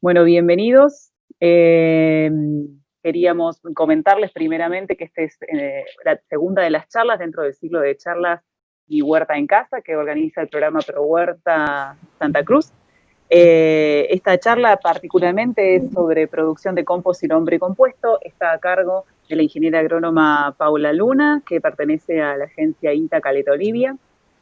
Bueno, bienvenidos. Queríamos comentarles primeramente que esta es la segunda de las charlas dentro del ciclo de charlas y Huerta en Casa que organiza el programa Pro Huerta Santa Cruz. Esta charla particularmente es sobre producción de compost y hombre compuesto. Está a cargo de la ingeniera agrónoma Paula Luna, que pertenece a la agencia INTA Caleta Olivia,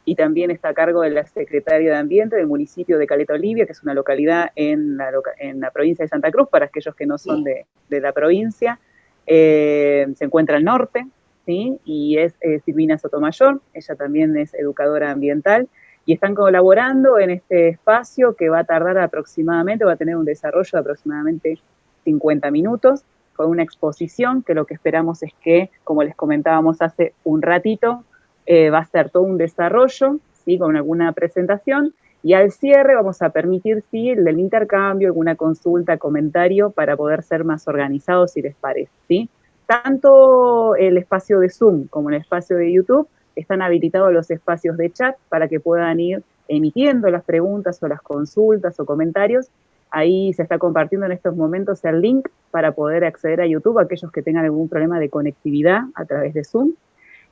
y también está a cargo de la secretaria de Ambiente del municipio de Caleta Olivia, que es una localidad en la provincia de Santa Cruz, para aquellos que no son de la provincia. Se encuentra al norte, ¿sí? Y es Silvina Sotomayor, ella también es educadora ambiental, y están colaborando en este espacio que va a tardar aproximadamente, va a tener un desarrollo de aproximadamente 50 minutos, con una exposición que lo que esperamos es que, como les comentábamos hace un ratito, va a ser todo un desarrollo, ¿sí? Con alguna presentación, y al cierre vamos a permitir, sí, el intercambio, alguna consulta, comentario, para poder ser más organizados, si les parece, ¿sí? Tanto el espacio de Zoom como el espacio de YouTube están habilitados los espacios de chat para que puedan ir emitiendo las preguntas o las consultas o comentarios. Ahí se está compartiendo en estos momentos el link para poder acceder a YouTube a aquellos que tengan algún problema de conectividad a través de Zoom,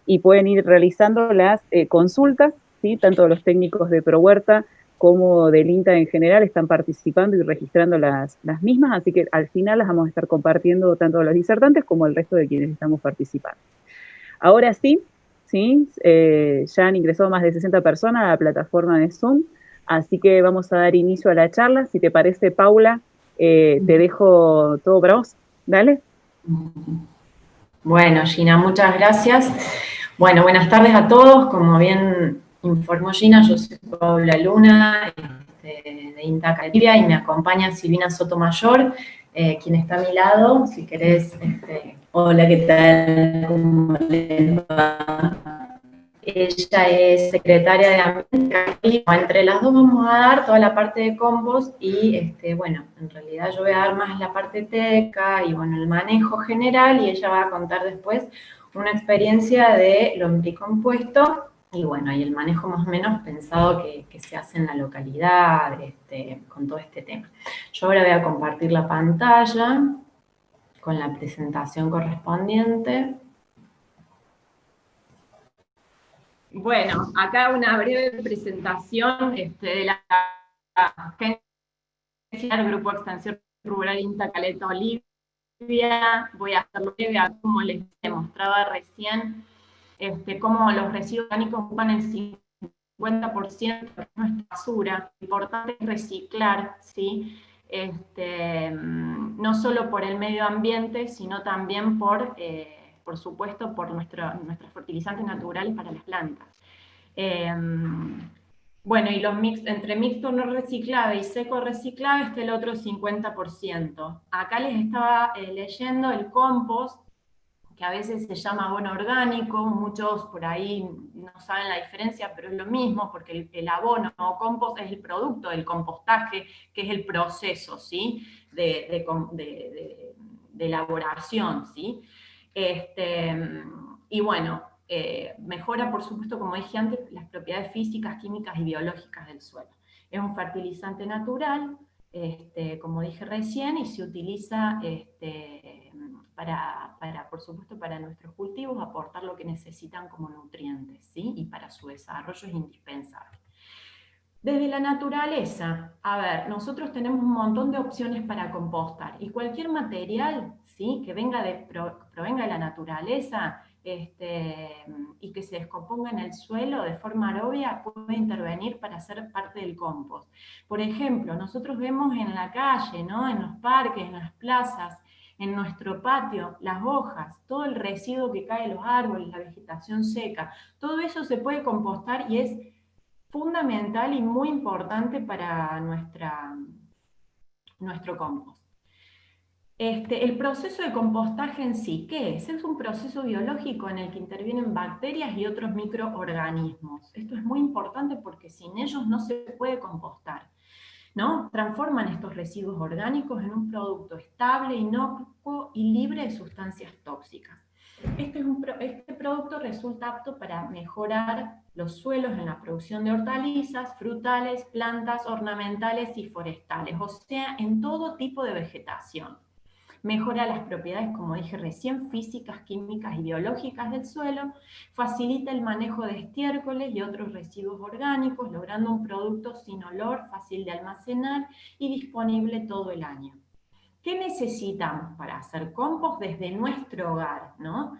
y pueden ir realizando las consultas, ¿sí? Tanto los técnicos de Pro Huerta como del INTA en general están participando y registrando las mismas, así que al final las vamos a estar compartiendo tanto los disertantes como el resto de quienes estamos participando. Ahora sí, ya han ingresado más de 60 personas a la plataforma de Zoom, así que vamos a dar inicio a la charla. Si te parece, Paula, te dejo todo para vos. Dale. Bueno, Gina, muchas gracias. Bueno, buenas tardes a todos. Como bien informó Gina, yo soy Paula Luna, de INTA Caleta, y me acompaña Silvina Sotomayor, quien está a mi lado. Si querés, hola, ¿qué tal? ¿Cómo les va? Ella es secretaria de Ambiente, y entre las dos vamos a dar toda la parte de compost y, bueno, en realidad yo voy a dar más la parte técnica y, bueno, el manejo general, y ella va a contar después una experiencia de lombricompuesto y, bueno, y el manejo más o menos pensado que se hace en la localidad, con todo este tema. Yo ahora voy a compartir la pantalla con la presentación correspondiente. Bueno, acá una breve presentación de la agencia del Grupo de Extensión Rural INTA Caleta Olivia. Voy a hacerlo breve, como les demostraba recién, cómo los residuos orgánicos ocupan el 50% de nuestra basura. Lo importante es reciclar, ¿sí? No solo por el medio ambiente, sino también por supuesto, por nuestros fertilizantes naturales para las plantas. Bueno, y entre mixto no reciclable y seco reciclable está el otro 50%. Acá les estaba leyendo el compost, que a veces se llama abono orgánico. Muchos por ahí no saben la diferencia, pero es lo mismo, porque el abono o compost es el producto del compostaje, que es el proceso, ¿sí? de elaboración, ¿sí? Y bueno, mejora, por supuesto, como dije antes, las propiedades físicas, químicas y biológicas del suelo. Es un fertilizante natural, como dije recién, y se utiliza por supuesto, para nuestros cultivos, aportar lo que necesitan como nutrientes, ¿sí? Y para su desarrollo es indispensable. Desde la naturaleza, a ver, nosotros tenemos un montón de opciones para compostar, y cualquier material, ¿sí? Que provenga de la naturaleza, y que se descomponga en el suelo de forma aerobia, puede intervenir para ser parte del compost. Por ejemplo, nosotros vemos en la calle, ¿no? En los parques, en las plazas, en nuestro patio, las hojas, todo el residuo que cae de los árboles, la vegetación seca, todo eso se puede compostar y es fundamental y muy importante para nuestro compost. El proceso de compostaje en sí, ¿qué es? Es un proceso biológico en el que intervienen bacterias y otros microorganismos. Esto es muy importante porque sin ellos no se puede compostar, ¿no? Transforman estos residuos orgánicos en un producto estable, inocuo y libre de sustancias tóxicas. Este producto resulta apto para mejorar los suelos en la producción de hortalizas, frutales, plantas ornamentales y forestales, o sea, en todo tipo de vegetación. Mejora las propiedades, como dije recién, físicas, químicas y biológicas del suelo, facilita el manejo de estiércoles y otros residuos orgánicos, logrando un producto sin olor, fácil de almacenar y disponible todo el año. ¿Qué necesitamos para hacer compost desde nuestro hogar, ¿no?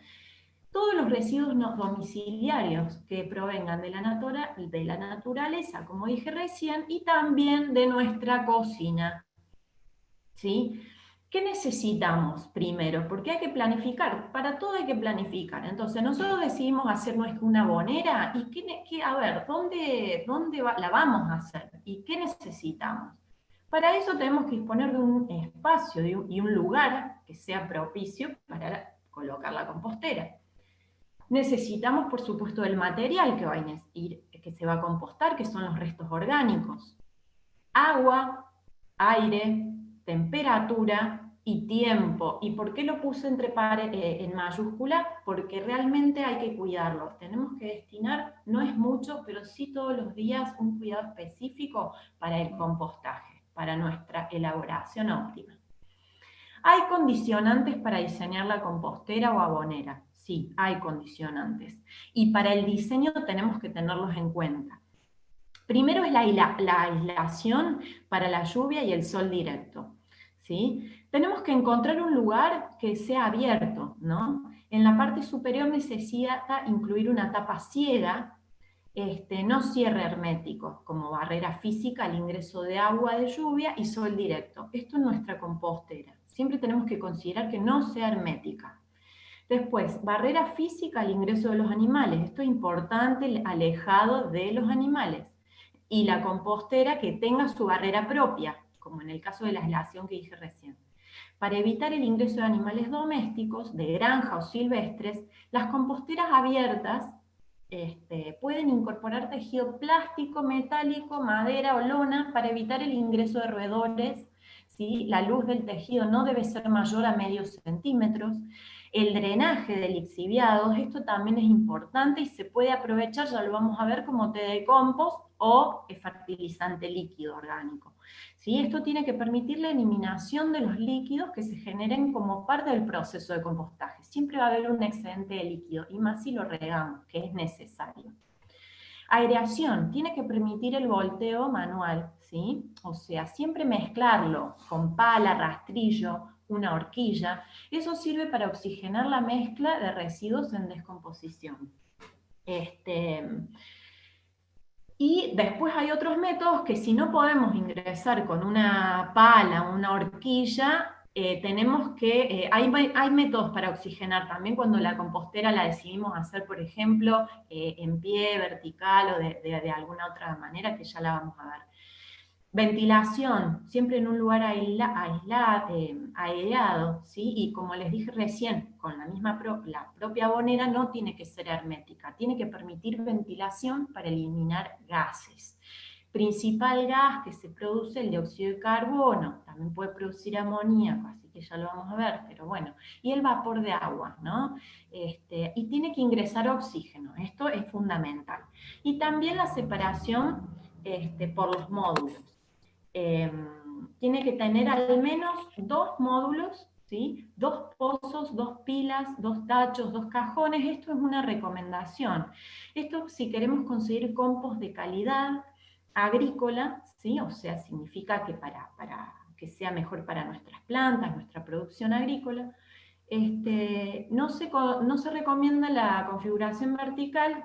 Todos los residuos no domiciliarios que provengan de la naturaleza, como dije recién, y también de nuestra cocina, ¿sí? ¿Qué necesitamos primero? Porque hay que planificar, para todo hay que planificar. Entonces nosotros decidimos hacer una abonera y a ver, ¿dónde la vamos a hacer? ¿Y qué necesitamos? Para eso tenemos que disponer de un espacio y un lugar que sea propicio para colocar la compostera. Necesitamos, por supuesto, el material que se va a compostar, que son los restos orgánicos. Agua, aire, temperatura y tiempo. ¿Y por qué lo puse en mayúscula? Porque realmente hay que cuidarlo. Tenemos que destinar, no es mucho, pero sí todos los días un cuidado específico para el compostaje, para nuestra elaboración óptima. ¿Hay condicionantes para diseñar la compostera o abonera? Sí, hay condicionantes. Y para el diseño tenemos que tenerlos en cuenta. Primero es la aislación para la lluvia y el sol directo, ¿sí? Tenemos que encontrar un lugar que sea abierto, ¿no? En la parte superior necesita incluir una tapa ciega, no cierre hermético, como barrera física al ingreso de agua de lluvia y sol directo. Esto es nuestra compostera. Siempre tenemos que considerar que no sea hermética. Después, barrera física al ingreso de los animales. Esto es importante, alejado de los animales. Y la compostera que tenga su barrera propia, como en el caso de la aislación que dije recién. Para evitar el ingreso de animales domésticos, de granja o silvestres, las composteras abiertas pueden incorporar tejido plástico, metálico, madera o lona para evitar el ingreso de roedores, ¿sí? La luz del tejido no debe ser mayor a medios centímetros. El drenaje de lixiviados, esto también es importante y se puede aprovechar, ya lo vamos a ver, como té de compost o fertilizante líquido orgánico. ¿Sí? Esto tiene que permitir la eliminación de los líquidos que se generen como parte del proceso de compostaje. Siempre va a haber un excedente de líquido, y más si lo regamos, que es necesario. Aireación, tiene que permitir el volteo manual, ¿sí? O sea, siempre mezclarlo con pala, rastrillo, una horquilla. Eso sirve para oxigenar la mezcla de residuos en descomposición. Y después hay otros métodos que si no podemos ingresar con una pala o una horquilla, hay métodos para oxigenar también cuando la compostera la decidimos hacer, por ejemplo, en pie, vertical o de alguna otra manera que ya la vamos a ver. Ventilación, siempre en un lugar aireado, ¿sí? Y como les dije recién, con la propia abonera no tiene que ser hermética, tiene que permitir ventilación para eliminar gases. Principal gas que se produce el dióxido de carbono, también puede producir amoníaco, así que ya lo vamos a ver, pero bueno, y el vapor de agua, ¿no? Y tiene que ingresar oxígeno, esto es fundamental. Y también la separación por los módulos. Tiene que tener al menos 2 módulos, ¿sí? 2 pozos, 2 pilas, 2 tachos, 2 cajones. Esto es una recomendación. Esto si queremos conseguir compost de calidad agrícola, ¿sí? O sea, significa que para que sea mejor para nuestras plantas, nuestra producción agrícola, no se recomienda la configuración vertical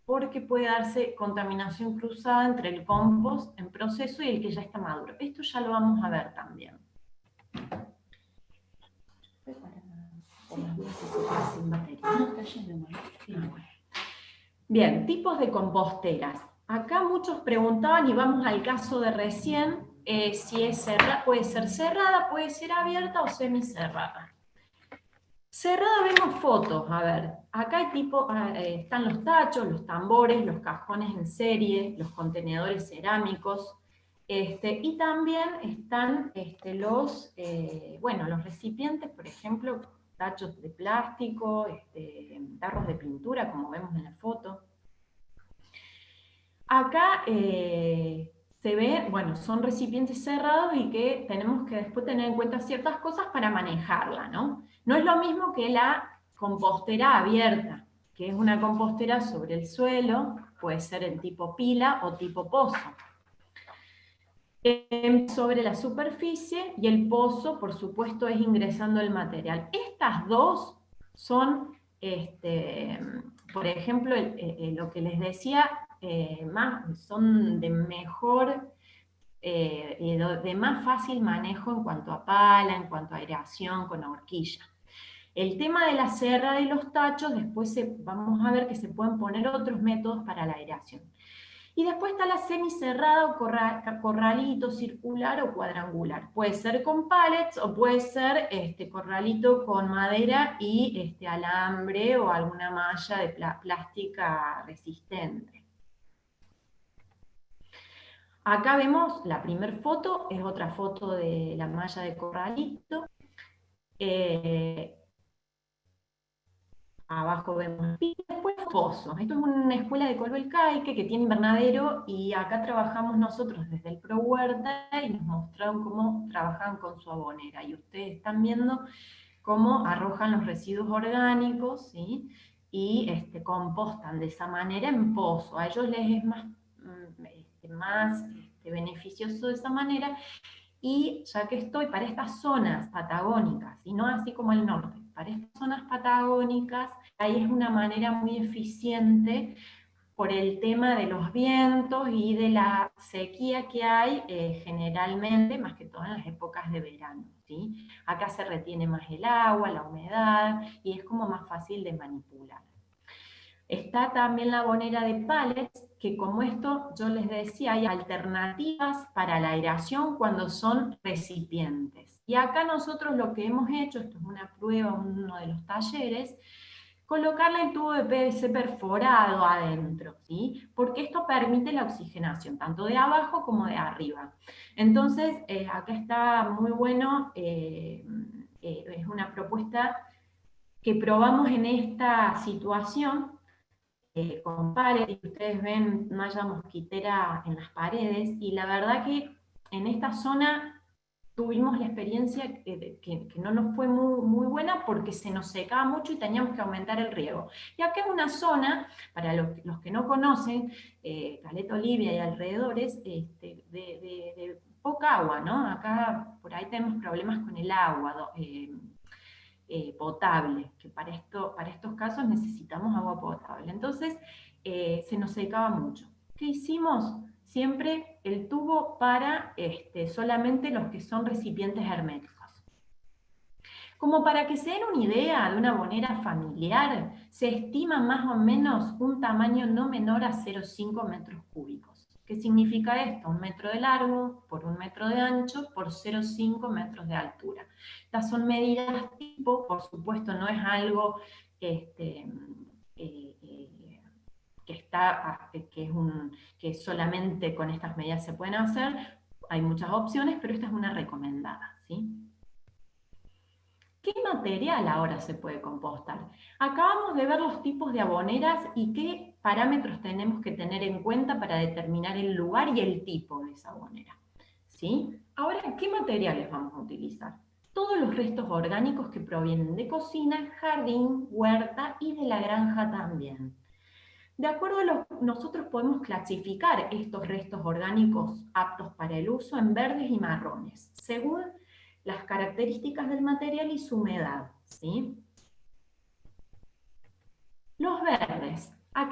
porque puede darse contaminación cruzada entre el compost en proceso y el que ya está maduro. Esto ya lo vamos a ver también. Bien, tipos de composteras. Acá muchos preguntaban, y vamos al caso de recién, si puede ser cerrada, puede ser abierta o semicerrada. Cerrada vemos fotos, a ver, acá están los tachos, los tambores, los cajones en serie, los contenedores cerámicos, y también están los recipientes, por ejemplo, tachos de plástico, tarros de pintura, como vemos en la foto. Acá se ve, bueno, son recipientes cerrados y que tenemos que después tener en cuenta ciertas cosas para manejarla, ¿no? No es lo mismo que la compostera abierta, que es una compostera sobre el suelo, puede ser en tipo pila o tipo pozo. Sobre la superficie y el pozo, por supuesto, es ingresando el material. Estas dos son, por ejemplo, lo que les decía, son de mejor, de más fácil manejo en cuanto a pala, en cuanto a aireación, con horquilla. El tema de la cerra y los tachos, después vamos a ver que se pueden poner otros métodos para la aireación. Y después está la semicerrada o corralito circular o cuadrangular. Puede ser con pallets o puede ser corralito con madera y alambre o alguna malla de plástica resistente. Acá vemos la primera foto, es otra foto de la malla de corralito. Abajo vemos y después pozos. Esto es una escuela de Colbel-Caique que tiene invernadero y acá trabajamos nosotros desde el Pro Huerta y nos mostraron cómo trabajan con su abonera. Y ustedes están viendo cómo arrojan los residuos orgánicos, ¿sí? Y compostan de esa manera en pozo. A ellos les es más beneficioso de esa manera. Y ya que estoy para estas zonas patagónicas, y no así como el norte, para estas zonas patagónicas, ahí es una manera muy eficiente por el tema de los vientos y de la sequía que hay generalmente, más que todo en las épocas de verano, ¿sí? Acá se retiene más el agua, la humedad, y es como más fácil de manipular. Está también la abonera de pallets, que como esto yo les decía, hay alternativas para la aireación cuando son recipientes. Y acá nosotros lo que hemos hecho, esto es una prueba, uno de los talleres, colocarle el tubo de PVC perforado adentro, ¿sí? Porque esto permite la oxigenación, tanto de abajo como de arriba. Entonces, acá está muy bueno, es una propuesta que probamos en esta situación, con paredes, y ustedes ven malla mosquitera en las paredes, y la verdad que en esta zona tuvimos la experiencia que no nos fue muy buena porque se nos secaba mucho y teníamos que aumentar el riego. Y acá es una zona, para los que no conocen, Caleta Olivia y alrededores, de poca agua, ¿no? Acá por ahí tenemos problemas con el agua, potable, que para estos casos necesitamos agua potable. Entonces, se nos secaba mucho. ¿Qué hicimos? Siempre el tubo para solamente los que son recipientes herméticos. Como para que se den una idea de una abonera familiar, se estima más o menos un tamaño no menor a 0,5 metros cúbicos. ¿Qué significa esto? 1 metro de largo por 1 metro de ancho por 0,5 metros de altura. Estas son medidas tipo, por supuesto no es algo que solamente con estas medidas se pueden hacer. Hay muchas opciones, pero esta es una recomendada, ¿sí? ¿Qué material ahora se puede compostar? Acabamos de ver los tipos de aboneras y qué parámetros tenemos que tener en cuenta para determinar el lugar y el tipo de esa abonera, ¿sí? Ahora, ¿qué materiales vamos a utilizar? Todos los restos orgánicos que provienen de cocina, jardín, huerta y de la granja también. De acuerdo a nosotros podemos clasificar estos restos orgánicos aptos para el uso en verdes y marrones, según las características del material y su humedad, ¿sí? Los verdes, ¿a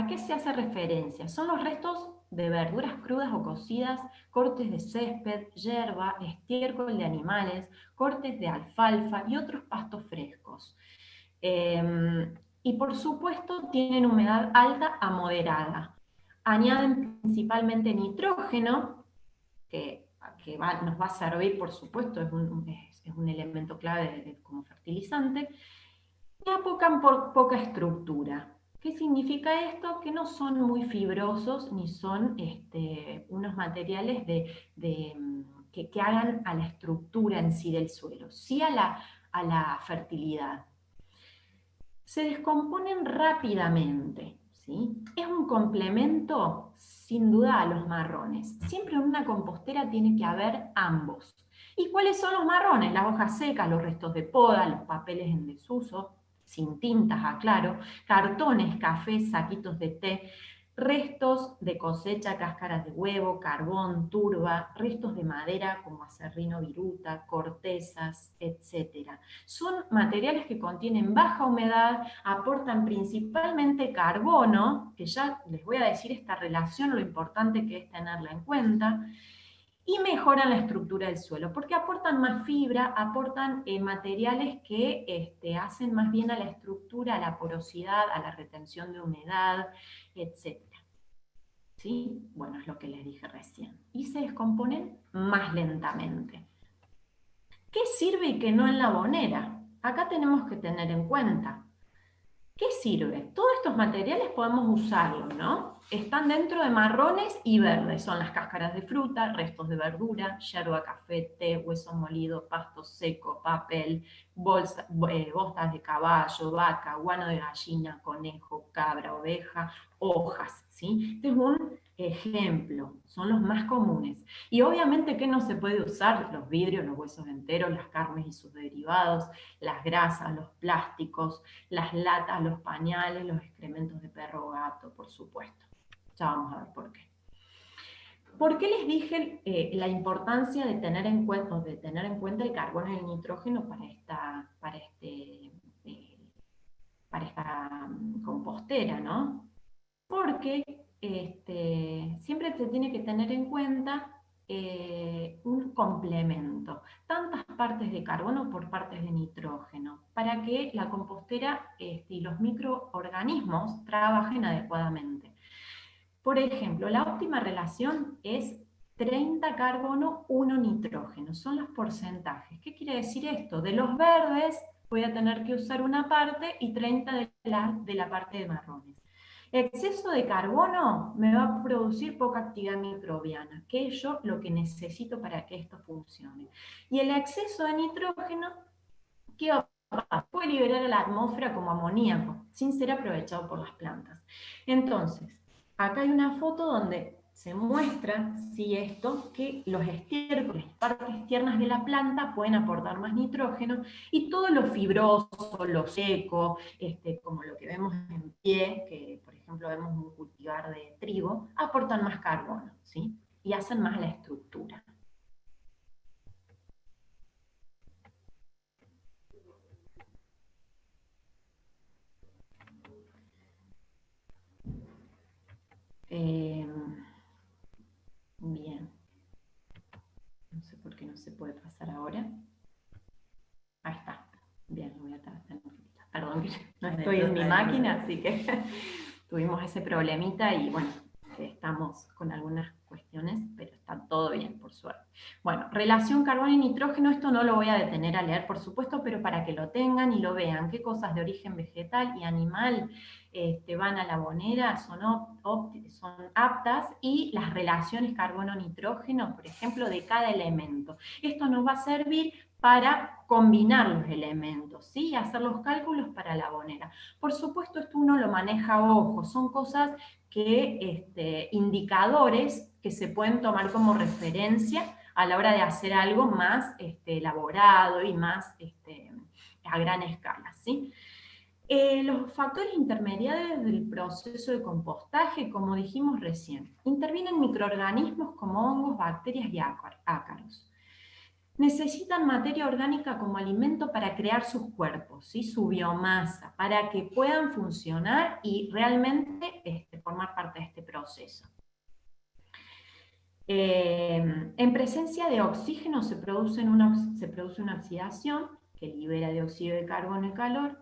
qué se hace referencia? Son los restos de verduras crudas o cocidas, cortes de césped, hierba, estiércol de animales, cortes de alfalfa y otros pastos frescos. Y por supuesto tienen humedad alta a moderada. Añaden principalmente nitrógeno, que nos va a servir, por supuesto, es un elemento clave como fertilizante, y apocan por poca estructura. ¿Qué significa esto? Que no son muy fibrosos ni son unos materiales que hagan a la estructura en sí del suelo, sí a a la fertilidad. Se descomponen rápidamente, ¿sí? Es un complemento, sin duda, a los marrones. Siempre en una compostera tiene que haber ambos. ¿Y cuáles son los marrones? Las hojas secas, los restos de poda, los papeles en desuso, sin tintas, aclaro, cartones, cafés, saquitos de té, restos de cosecha, cáscaras de huevo, carbón, turba, restos de madera como acerrino, viruta, cortezas, etc. Son materiales que contienen baja humedad, aportan principalmente carbono, que ya les voy a decir esta relación, lo importante que es tenerla en cuenta, y mejoran la estructura del suelo, porque aportan más fibra, aportan materiales que hacen más bien a la estructura, a la porosidad, a la retención de humedad, etc. ¿Sí? Bueno, es lo que les dije recién. Y se descomponen más lentamente. ¿Qué sirve y qué no en la bonera? Acá tenemos que tener en cuenta. ¿Qué sirve? Todos estos materiales podemos usarlos, ¿no? Están dentro de marrones y verdes. Son las cáscaras de fruta, restos de verdura, yerba, café, té, hueso molido, pasto seco, papel, bostas de caballo, vaca, guano de gallina, conejo, cabra, oveja, hojas, ¿sí? Este es un ejemplo, son los más comunes. Y obviamente, ¿qué no se puede usar? Los vidrios, los huesos enteros, las carnes y sus derivados, las grasas, los plásticos, las latas, los pañales, los excrementos de perro o gato, por supuesto. Ya vamos a ver por qué. ¿Por qué les dije la importancia de tener en cuenta el carbono y el nitrógeno para esta compostera, ¿no? Porque siempre se tiene que tener en cuenta un complemento, tantas partes de carbono por partes de nitrógeno, para que la compostera y los microorganismos trabajen adecuadamente. Por ejemplo, la óptima relación es 30 carbono, 1 nitrógeno, son los porcentajes. ¿Qué quiere decir esto? De los verdes voy a tener que usar una parte y 30 de la parte de marrones. Exceso de carbono me va a producir poca actividad microbiana, que es yo lo que necesito para que esto funcione. Y el exceso de nitrógeno, ¿qué va a pasar? Puede liberar a la atmósfera como amoníaco, sin ser aprovechado por las plantas. Entonces, acá hay una foto donde se muestra, sí, que los estiércoles, partes tiernas de la planta, pueden aportar más nitrógeno, y todo lo fibroso, lo seco, como lo que vemos en pie, que por ejemplo vemos un cultivar de trigo, aportan más carbono, ¿sí? Y hacen más la estructura. Bien. No sé por qué no se puede pasar ahora. Ahí está. Bien, lo voy a tener que quitar. Perdón, que no estoy en mi máquina, así que tuvimos ese problemita y bueno, estamos con algunas cuestiones, pero está todo bien, por suerte. Bueno, relación carbono y nitrógeno, esto no lo voy a detener a leer, por supuesto, pero para que lo tengan y lo vean, qué cosas de origen vegetal y animal van a la bonera, son aptas, y las relaciones carbono-nitrógeno, por ejemplo, de cada elemento. Esto nos va a servir para combinar los elementos, ¿sí? Y hacer los cálculos para la bonera. Por supuesto, esto uno lo maneja a ojo, son cosas indicadores que se pueden tomar como referencia a la hora de hacer algo más elaborado y más a gran escala, ¿sí? Los factores intermediarios del proceso de compostaje, como dijimos recién, intervienen microorganismos como hongos, bacterias y ácaros. Necesitan materia orgánica como alimento para crear sus cuerpos, ¿sí? Su biomasa, para que puedan funcionar y realmente formar parte de este proceso. En presencia de oxígeno se produce una oxidación que libera dióxido de carbono y calor.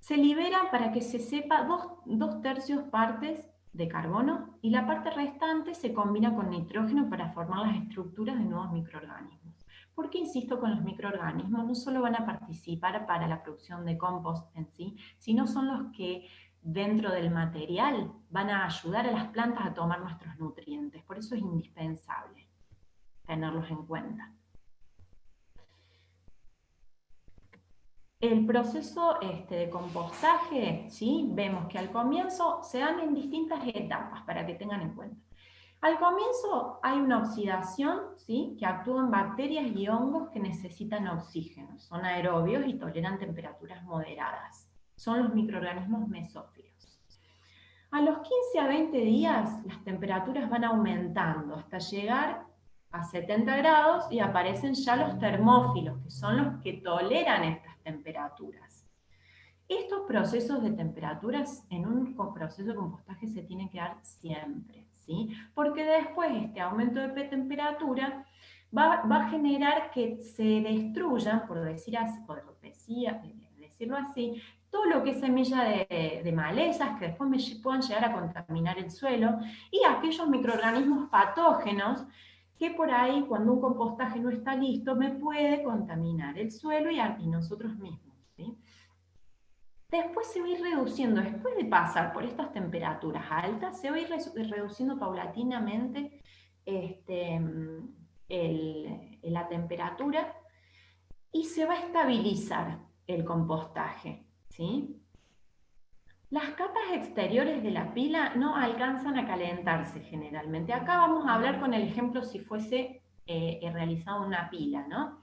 Se libera, para que se sepa, 2/3 partes de carbono, y la parte restante se combina con nitrógeno para formar las estructuras de nuevos microorganismos. ¿Por qué insisto con los microorganismos? No solo van a participar para la producción de compost en sí, sino son los que dentro del material van a ayudar a las plantas a tomar nuestros nutrientes. Por eso es indispensable tenerlos en cuenta. el proceso de compostaje, ¿sí? Vemos que al comienzo se dan en distintas etapas para que tengan en cuenta. Al comienzo hay una oxidación, ¿sí? Que actúa en bacterias y hongos que necesitan oxígeno. Son aerobios y toleran temperaturas moderadas. Son los microorganismos mesófilos. A los 15 a 20 días las temperaturas van aumentando hasta llegar a 70 grados y aparecen ya los termófilos, que son los que toleran estas temperaturas. Estos procesos de temperaturas en un proceso de compostaje se tienen que dar siempre, ¿sí? Porque después este aumento de temperatura va a generar que se destruyan, por decirlo así, todo lo que es semilla de malezas que después me puedan llegar a contaminar el suelo y aquellos microorganismos patógenos que por ahí cuando un compostaje no está listo me puede contaminar el suelo y nosotros mismos, ¿sí? Después se va a ir reduciendo, después de pasar por estas temperaturas altas, se va a ir reduciendo paulatinamente la temperatura y se va a estabilizar el compostaje, ¿sí? Las capas exteriores de la pila no alcanzan a calentarse generalmente. Acá vamos a hablar con el ejemplo si fuese realizado una pila, ¿no?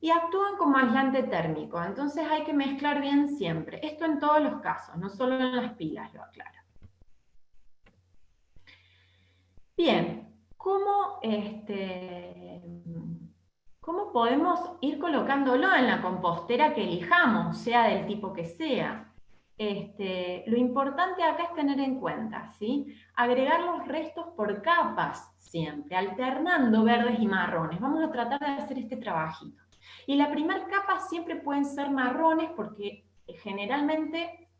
Y actúan como aislante térmico, entonces hay que mezclar bien siempre. Esto en todos los casos, no solo en las pilas, lo aclaro. Bien, ¿cómo podemos ir colocándolo en la compostera que elijamos, sea del tipo que sea? Lo importante acá es tener en cuenta, ¿sí? Agregar los restos por capas siempre, alternando verdes y marrones. Vamos a tratar de hacer este trabajito. Y la primera capa siempre pueden ser marrones porque generalmente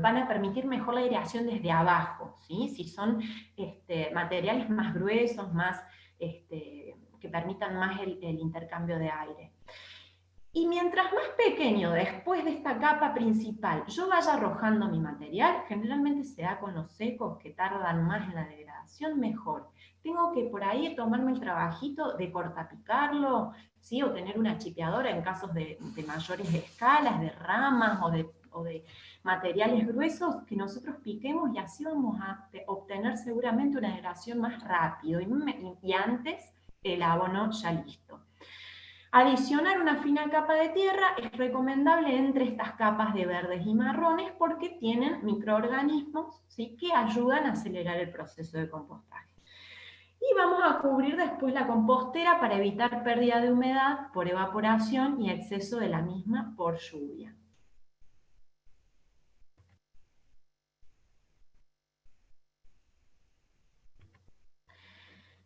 van a permitir mejor la aireación desde abajo, ¿sí? Si son materiales más gruesos, que permitan más el intercambio de aire. Y mientras más pequeño, después de esta capa principal, yo vaya arrojando mi material, generalmente se da con los secos que tardan más en la degradación, mejor. Tengo que por ahí tomarme el trabajito de cortapicarlo, ¿sí? O tener una chipeadora en casos de mayores escalas, de ramas o de materiales gruesos que nosotros piquemos y así vamos a obtener seguramente una degradación más rápido y antes el abono ya listo. Adicionar una fina capa de tierra es recomendable entre estas capas de verdes y marrones porque tienen microorganismos, ¿sí? Que ayudan a acelerar el proceso de compostaje. Y vamos a cubrir después la compostera para evitar pérdida de humedad por evaporación y exceso de la misma por lluvia.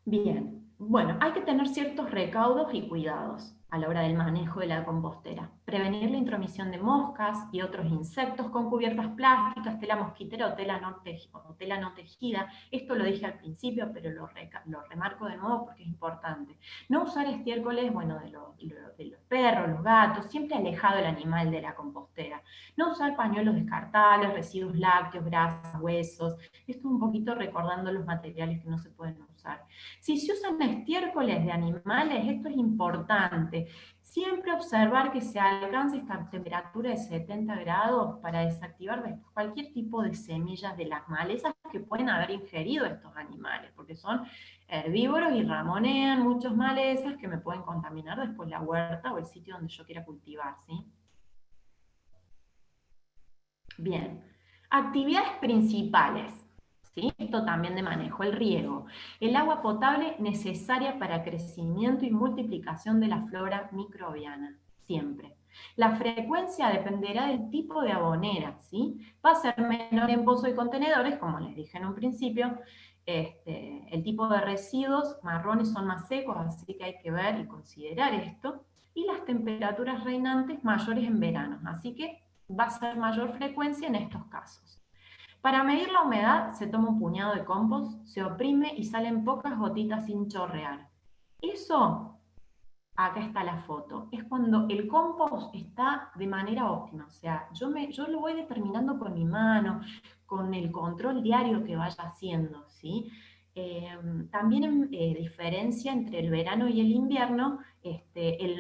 Bien, bueno, hay que tener ciertos recaudos y cuidados a la hora del manejo de la compostera. Prevenir la intromisión de moscas y otros insectos con cubiertas plásticas, tela mosquitera o tela no tejida. Esto lo dije al principio, pero lo remarco de nuevo porque es importante. No usar estiércoles, bueno, de los perros, los gatos, siempre alejado el animal de la compostera. No usar pañuelos descartables, residuos lácteos, grasas, huesos. Esto un poquito recordando los materiales que no se pueden usar. Si se usan estiércoles de animales, esto es importante. Siempre observar que se alcance esta temperatura de 70 grados para desactivar después cualquier tipo de semillas de las malezas que pueden haber ingerido estos animales, porque son herbívoros y ramonean muchas malezas que me pueden contaminar después la huerta o el sitio donde yo quiera cultivar, ¿sí? Bien, actividades principales. ¿Sí? Esto también de manejo, el riego. El agua potable necesaria para crecimiento y multiplicación de la flora microbiana, siempre. La frecuencia dependerá del tipo de abonera, ¿sí? Va a ser menor en pozo y contenedores, como les dije en un principio. El tipo de residuos marrones son más secos, así que hay que ver y considerar esto. Y las temperaturas reinantes mayores en verano, así que va a ser mayor frecuencia en estos casos. Para medir la humedad se toma un puñado de compost, se oprime y salen pocas gotitas sin chorrear. Eso, acá está la foto, es cuando el compost está de manera óptima, o sea, yo lo voy determinando con mi mano, con el control diario que vaya haciendo, ¿sí? También diferencia entre el verano y el invierno,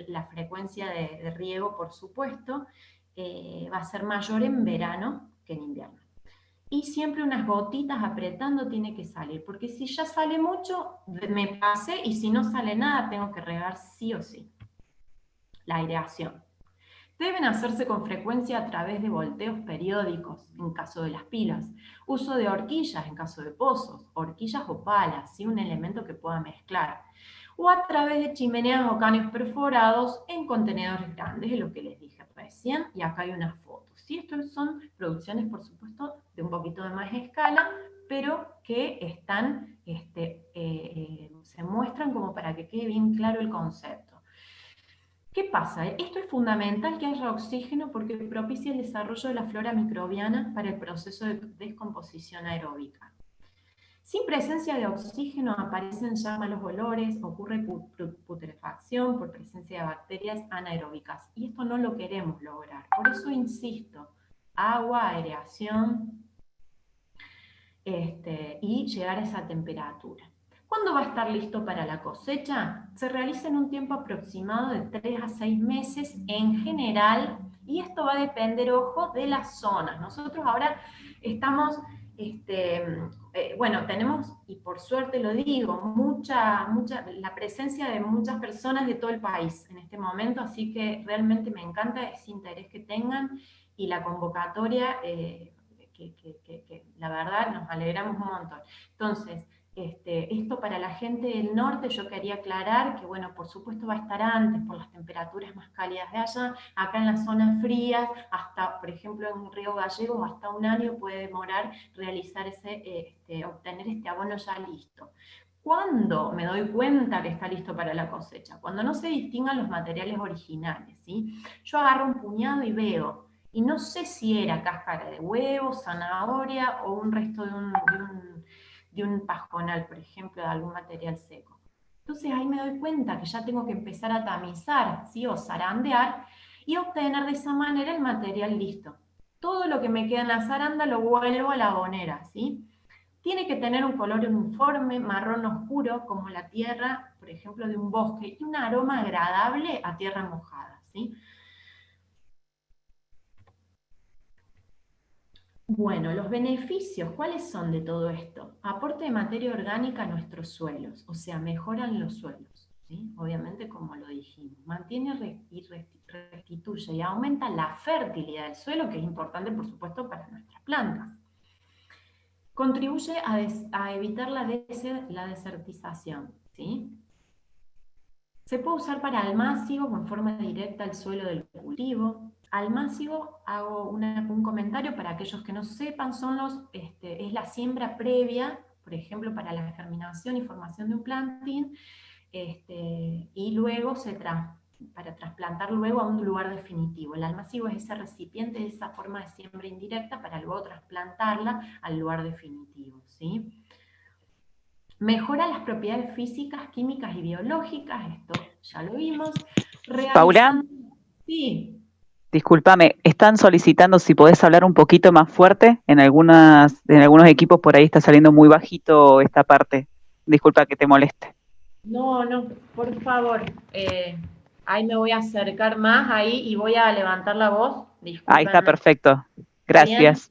la frecuencia de riego, por supuesto, va a ser mayor en verano que en invierno. Y siempre unas gotitas apretando tiene que salir, porque si ya sale mucho, me pasé, y si no sale nada, tengo que regar sí o sí. La aireación. Deben hacerse con frecuencia a través de volteos periódicos, en caso de las pilas. Uso de horquillas en caso de pozos, horquillas o palas, ¿sí? Un elemento que pueda mezclar. O a través de chimeneas o caños perforados en contenedores grandes, es lo que les dije recién, y acá hay unas fotos. ¿Sí? Estas son producciones, por supuesto, de un poquito de más escala, pero que están, se muestran como para que quede bien claro el concepto. ¿Qué pasa? Esto es fundamental, que haya oxígeno, porque propicia el desarrollo de la flora microbiana para el proceso de descomposición aeróbica. Sin presencia de oxígeno aparecen ya malos olores, ocurre putrefacción por presencia de bacterias anaeróbicas, y esto no lo queremos lograr. Por eso insisto, agua, aireación, y llegar a esa temperatura. ¿Cuándo va a estar listo para la cosecha? Se realiza en un tiempo aproximado de 3 a 6 meses en general, y esto va a depender, ojo, de las zonas. Nosotros ahora estamos, bueno, tenemos, y por suerte lo digo, la presencia de muchas personas de todo el país en este momento, así que realmente me encanta ese interés que tengan, y la convocatoria, que la verdad nos alegramos un montón. Entonces, esto para la gente del norte, yo quería aclarar que, bueno, por supuesto va a estar antes por las temperaturas más cálidas de allá. Acá en las zonas frías, hasta, por ejemplo, en Río Gallegos, hasta un año puede demorar realizar obtener este abono ya listo. ¿Cuándo me doy cuenta que está listo para la cosecha? Cuando no se distingan los materiales originales, ¿sí? Yo agarro un puñado y veo, y no sé si era cáscara de huevo, zanahoria o un resto de un pajonal, por ejemplo, de algún material seco. Entonces ahí me doy cuenta que ya tengo que empezar a tamizar, ¿sí? O zarandear, y obtener de esa manera el material listo. Todo lo que me queda en la zaranda lo vuelvo a la abonera, ¿sí? Tiene que tener un color uniforme, marrón oscuro, como la tierra, por ejemplo, de un bosque, y un aroma agradable a tierra mojada, ¿sí? Bueno, los beneficios, ¿cuáles son de todo esto? Aporte de materia orgánica a nuestros suelos, o sea, mejoran los suelos, ¿sí? Obviamente, como lo dijimos, mantiene y restituye y aumenta la fertilidad del suelo, que es importante, por supuesto, para nuestras plantas. Contribuye a evitar la desertización, ¿sí? Se puede usar para almácigo con forma directa al suelo del cultivo. Almácigo, hago un comentario para aquellos que no sepan, es la siembra previa, por ejemplo, para la germinación y formación de un plantín, y luego para trasplantar luego a un lugar definitivo. El almácigo es ese recipiente, esa forma de siembra indirecta para luego trasplantarla al lugar definitivo, ¿sí? Mejora las propiedades físicas, químicas y biológicas, esto ya lo vimos. Paula, Realizando, sí, discúlpame, están solicitando si podés hablar un poquito más fuerte. En algunos equipos por ahí está saliendo muy bajito esta parte. Disculpa que te moleste. no, no, por favor, ahí me voy a acercar más ahí y voy a levantar la voz, Ahí está discúlpenme. perfecto. ¿Está bien? Gracias.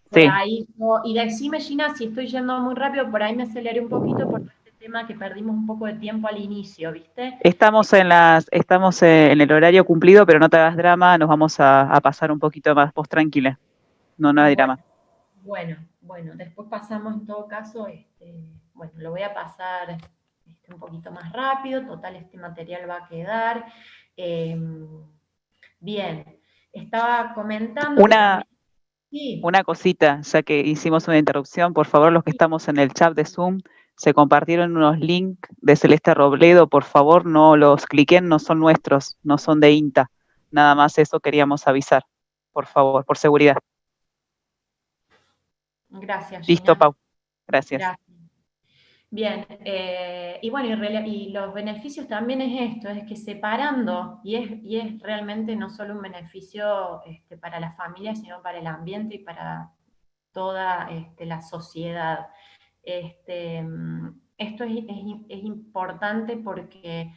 Por Sí, ahí, y decime, Gina, si estoy yendo muy rápido, por ahí me aceleré un poquito por este tema que perdimos un poco de tiempo al inicio, ¿viste? estamos en el horario cumplido, pero no te hagas drama, nos vamos a pasar un poquito más. Vos tranquila, no hay Bueno, drama. bueno, después pasamos en todo caso, bueno, lo voy a pasar un poquito más rápido, total este material va a quedar. Bien, estaba comentando que Una, también, sí, una cosita, ya que hicimos una interrupción, por favor, los que estamos en el chat de Zoom, se compartieron unos links de Celeste Robledo, por favor, no los cliquen, no son nuestros, no son de INTA. Nada más eso queríamos avisar, por favor, por seguridad. gracias, Listo, Gina, Pau. Gracias. gracias. Bien, y bueno, y los beneficios también es esto, es que separando, y es realmente no solo un beneficio para la familia, sino para el ambiente y para toda la sociedad. Esto es importante porque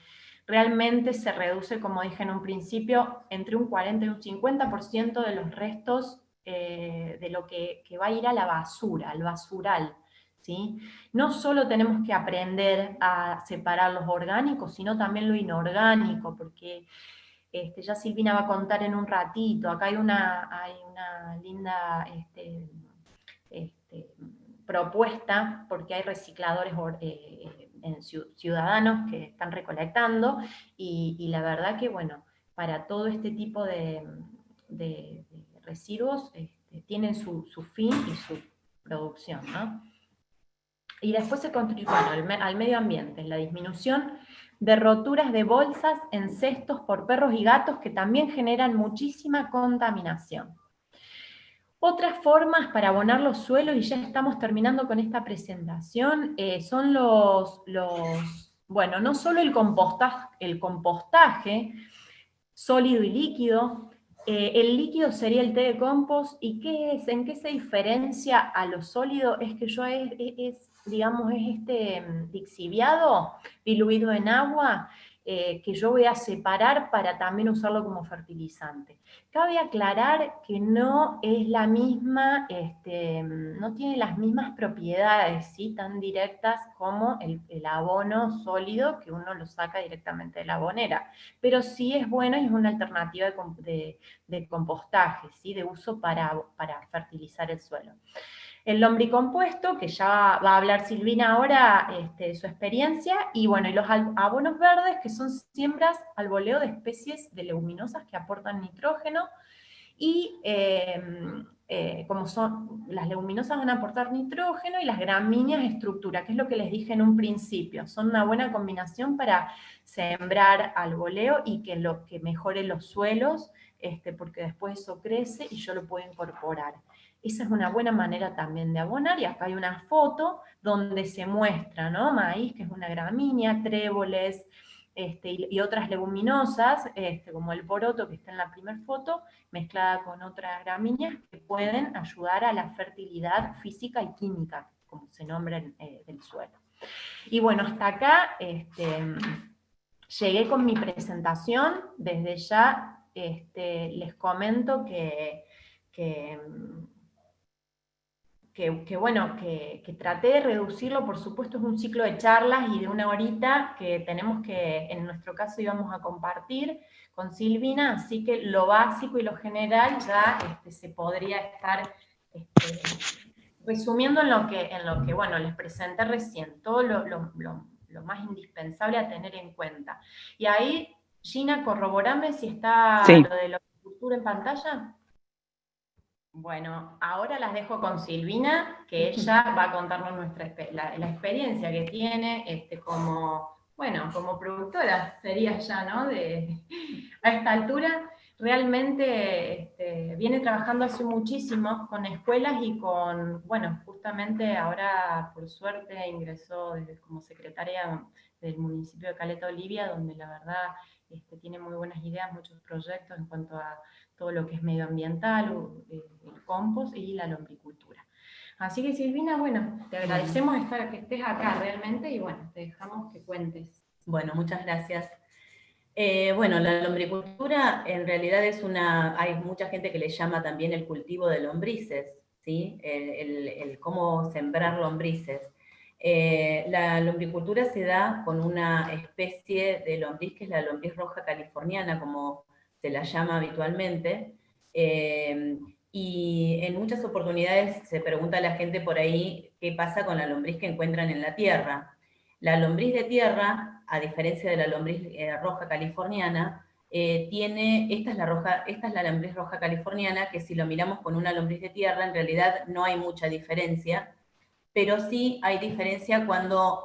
realmente se reduce, como dije en un principio, entre un 40 y un 50% de los restos de lo que va a ir a la basura, al basural, ¿sí? No solo tenemos que aprender a separar los orgánicos, sino también lo inorgánico, porque ya Silvina va a contar en un ratito, acá hay una linda propuesta, porque hay recicladores ciudadanos que están recolectando, y la verdad que, bueno, para todo este tipo de residuos tienen su fin y su producción, ¿no? Y después se contribuye, bueno, al medio ambiente, la disminución de roturas de bolsas en cestos por perros y gatos, que también generan muchísima contaminación. Otras formas para abonar los suelos, y ya estamos terminando con esta presentación, son bueno, no solo el compostaje sólido y líquido. El líquido sería el té de compost. ¿Y qué es? ¿En qué se diferencia a lo sólido? Es que digamos, es lixiviado, diluido en agua, que yo voy a separar para también usarlo como fertilizante. Cabe aclarar que no es la misma, no tiene las mismas propiedades, ¿sí?, tan directas como el abono sólido, que uno lo saca directamente de la abonera, pero sí es bueno y es una alternativa de compostaje, ¿sí?, de uso para fertilizar el suelo. El lombricompuesto, que ya va a hablar Silvina ahora de su experiencia, y bueno, y los abonos verdes, que son siembras al voleo de especies de leguminosas que aportan nitrógeno, y como las leguminosas van a aportar nitrógeno y las gramíneas estructura, que es lo que les dije en un principio, son una buena combinación para sembrar al voleo y que mejore los suelos, porque después eso crece y yo lo puedo incorporar. Esa es una buena manera también de abonar, y acá hay una foto donde se muestra, ¿no?, maíz, que es una gramínea, tréboles, y otras leguminosas, como el poroto que está en la primera foto, mezclada con otras gramíneas que pueden ayudar a la fertilidad física y química, como se nombra del suelo. Y bueno, hasta acá llegué con mi presentación. Desde ya les comento que bueno, que traté de reducirlo. Por supuesto es un ciclo de charlas y de una horita que tenemos que, en nuestro caso, íbamos a compartir con Silvina, así que lo básico y lo general ya se podría estar resumiendo en lo que, bueno, les presenté recién, todo lo más indispensable a tener en cuenta. Y ahí, Gina, corroborame si está Sí. lo de la cultura en pantalla. Bueno, ahora las dejo con Silvina, que ella va a contarnos la experiencia que tiene como productora, sería ya, ¿no?, a esta altura. Realmente viene trabajando hace muchísimo con escuelas y bueno, justamente ahora, por suerte, ingresó como secretaria del municipio de Caleta Olivia, donde la verdad tiene muy buenas ideas, muchos proyectos en cuanto a todo lo que es medioambiental, el compost y la lombricultura. Así que, Silvina, bueno, te agradecemos que estés acá realmente, y bueno, te dejamos que cuentes. Bueno, muchas gracias. Bueno, la lombricultura en realidad hay mucha gente que le llama también el cultivo de lombrices, ¿sí? El cómo sembrar lombrices. La lombricultura se da con una especie de lombriz que es la lombriz roja californiana, como se la llama habitualmente, y en muchas oportunidades se pregunta a la gente por ahí qué pasa con la lombriz que encuentran en la tierra. La lombriz de tierra, a diferencia de la lombriz roja californiana, esta es la lombriz roja californiana, que si lo miramos con una lombriz de tierra, en realidad no hay mucha diferencia, pero sí hay diferencia cuando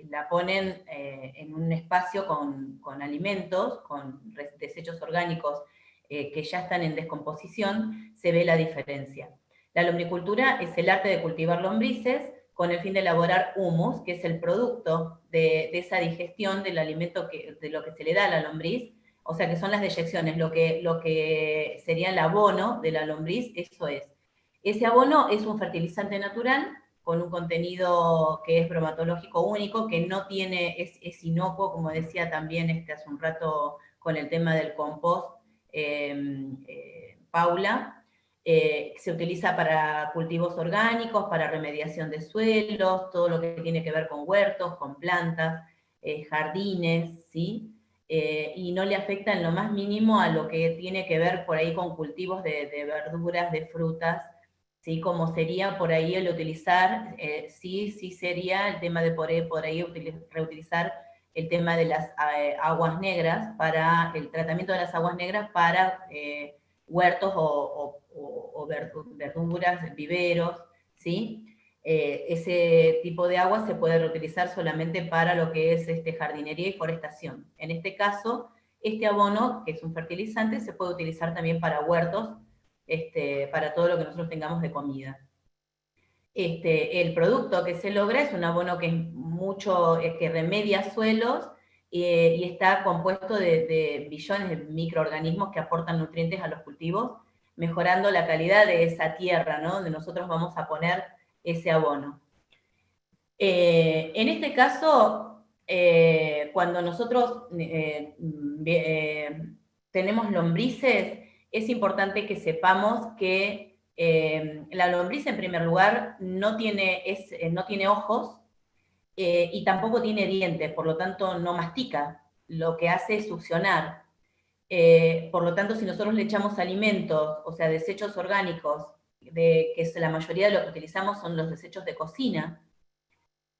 la ponen en un espacio con alimentos, con desechos orgánicos que ya están en descomposición, se ve la diferencia. La lombricultura es el arte de cultivar lombrices con el fin de elaborar humus, que es el producto de esa digestión del alimento de lo que se le da a la lombriz, o sea que son las deyecciones, lo que sería el abono de la lombriz, eso es. Ese abono es un fertilizante natural con un contenido que es bromatológico único, que no tiene, es inocuo, como decía también hace un rato con el tema del compost, Paula. Se utiliza para cultivos orgánicos, para remediación de suelos, todo lo que tiene que ver con huertos, con plantas, jardines, ¿sí? Y no le afecta en lo más mínimo a lo que tiene que ver por ahí con cultivos de verduras, de frutas, ¿sí? Como sería por ahí el utilizar, sí sería el tema de por ahí reutilizar el tema de las aguas negras, para el tratamiento de las aguas negras para huertos o verduras, viveros, ¿sí? Ese tipo de agua se puede reutilizar solamente para lo que es jardinería y forestación. En este caso, este abono, que es un fertilizante, se puede utilizar también para huertos, para todo lo que nosotros tengamos de comida. El producto que se logra es un abono que es mucho, que remedia suelos y está compuesto de billones de microorganismos que aportan nutrientes a los cultivos, mejorando la calidad de esa tierra, ¿no? Donde nosotros vamos a poner ese abono. En este caso, cuando nosotros tenemos lombrices, es importante que sepamos que la lombriz, en primer lugar, no tiene ojos y tampoco tiene dientes, por lo tanto no mastica, lo que hace es succionar. Por lo tanto, si nosotros le echamos alimentos, o sea, desechos orgánicos, que es la mayoría de lo que utilizamos son los desechos de cocina,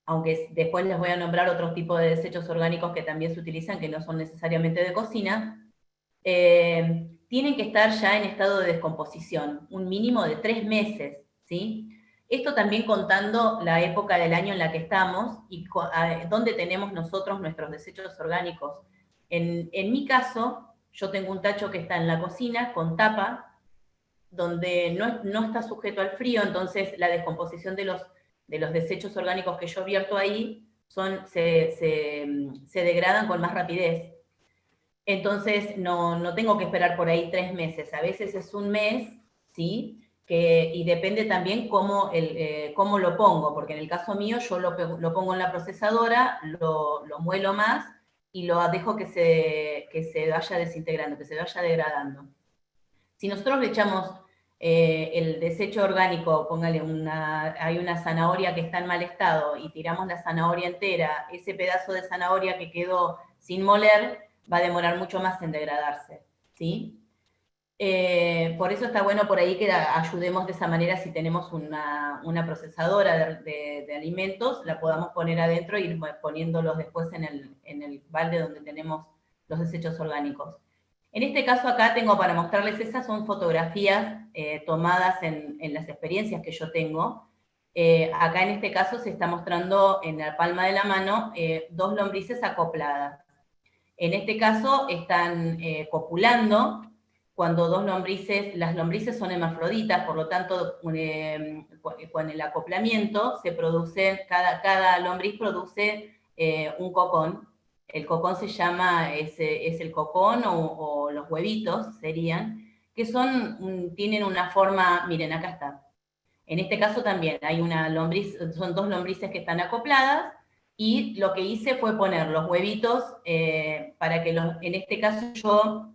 aunque después les voy a nombrar otros tipos de desechos orgánicos que también se utilizan, que no son necesariamente de cocina, tienen que estar ya en estado de descomposición, un mínimo de 3 meses, ¿sí? Esto también contando la época del año en la que estamos y dónde tenemos nosotros nuestros desechos orgánicos. En mi caso, yo tengo un tacho que está en la cocina con tapa, donde no está sujeto al frío, entonces la descomposición de los desechos orgánicos que yo vierto ahí se degradan con más rapidez. Entonces no tengo que esperar por ahí 3 meses, a veces es un mes, ¿sí? Y depende también cómo lo pongo, porque en el caso mío yo lo pongo en la procesadora, lo muelo más y lo dejo que se vaya desintegrando, que se vaya degradando. Si nosotros le echamos el desecho orgánico, póngale hay una zanahoria que está en mal estado y tiramos la zanahoria entera, ese pedazo de zanahoria que quedó sin moler va a demorar mucho más en degradarse, ¿sí? Por eso está bueno por ahí que ayudemos de esa manera, si tenemos una procesadora de alimentos, la podamos poner adentro e ir poniéndolos después en el balde donde tenemos los desechos orgánicos. En este caso acá tengo para mostrarles, esas son fotografías tomadas en las experiencias que yo tengo. Acá en este caso se está mostrando en la palma de la mano 2 lombrices acopladas. En este caso están copulando cuando 2 lombrices, las lombrices son hermafroditas, por lo tanto con el acoplamiento se produce, cada lombriz produce un cocón. El cocón se llama, es el cocón o los huevitos serían, que tienen una forma, miren, acá está. En este caso también hay una lombriz, son 2 lombrices que están acopladas, y lo que hice fue poner los huevitos para que en este caso yo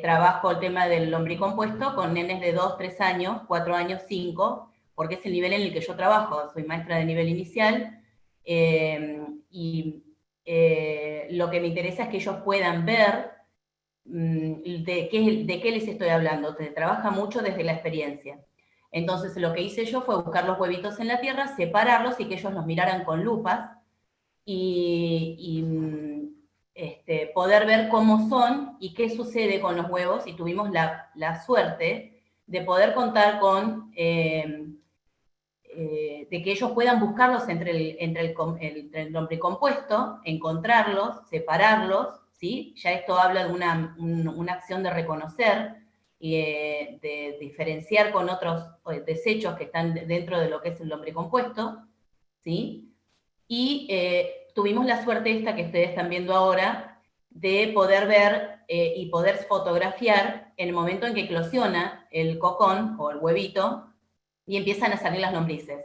trabajo el tema del lombricompuesto con nenes de 2, 3 años, 4 años, 5, porque es el nivel en el que yo trabajo, soy maestra de nivel inicial, y lo que me interesa es que ellos puedan ver de qué les estoy hablando. Se trabaja mucho desde la experiencia. Entonces lo que hice yo fue buscar los huevitos en la tierra, separarlos y que ellos los miraran con lupas y poder ver cómo son y qué sucede con los huevos, y tuvimos la suerte de poder contar con de que ellos puedan buscarlos entre el lombricompuesto, encontrarlos, separarlos, ¿sí? Ya esto habla de una acción de reconocer y de diferenciar con otros desechos que están dentro de lo que es el lombricompuesto, ¿sí? Y tuvimos la suerte esta que ustedes están viendo ahora, de poder ver y poder fotografiar en el momento en que eclosiona el cocón o el huevito, y empiezan a salir las lombrices.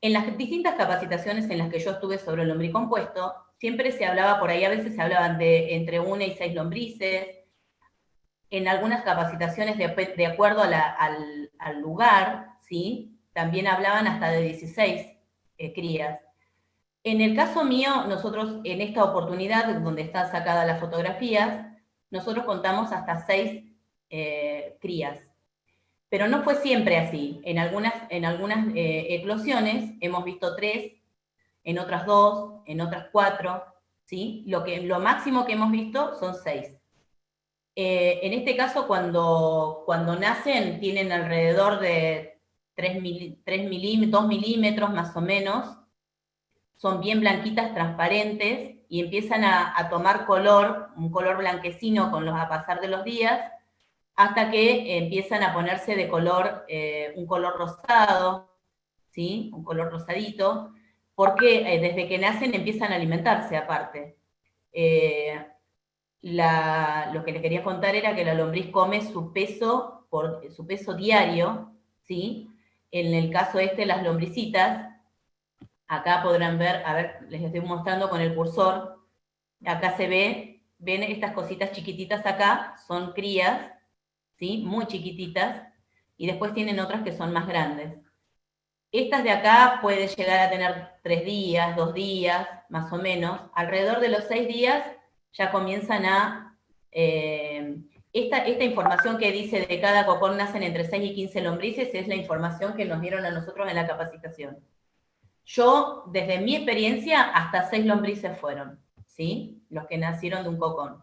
En las distintas capacitaciones en las que yo estuve sobre el lombricompuesto, siempre se hablaba por ahí, a veces se hablaban de entre 1 y 6 lombrices. En algunas capacitaciones, de acuerdo al lugar, ¿sí? También hablaban hasta de 16 crías. En el caso mío, nosotros en esta oportunidad, donde están sacadas las fotografías, nosotros contamos hasta 6 crías. Pero no fue siempre así. En algunas eclosiones hemos visto 3, en otras 2, en otras 4, ¿sí? Lo máximo que hemos visto son 6. En este caso, cuando nacen, tienen alrededor de 2 milímetros más o menos, son bien blanquitas, transparentes, y empiezan a tomar color, un color blanquecino a pasar de los días, hasta que empiezan a ponerse de color, un color rosado, ¿sí? Un color rosadito, porque desde que nacen empiezan a alimentarse aparte. Lo que les quería contar era que la lombriz come su peso diario, ¿sí? En el caso las lombricitas, acá podrán ver, a ver, les estoy mostrando con el cursor, acá ven estas cositas chiquititas acá, son crías, ¿sí? Muy chiquititas, y después tienen otras que son más grandes. Estas de acá pueden llegar a tener 3 días, 2 días, más o menos. Alrededor de los 6 días ya comienzan a... esta información que dice de cada cocón nacen entre 6 y 15 lombrices es la información que nos dieron a nosotros en la capacitación. Yo, desde mi experiencia, hasta 6 lombrices fueron, ¿sí? Los que nacieron de un cocón.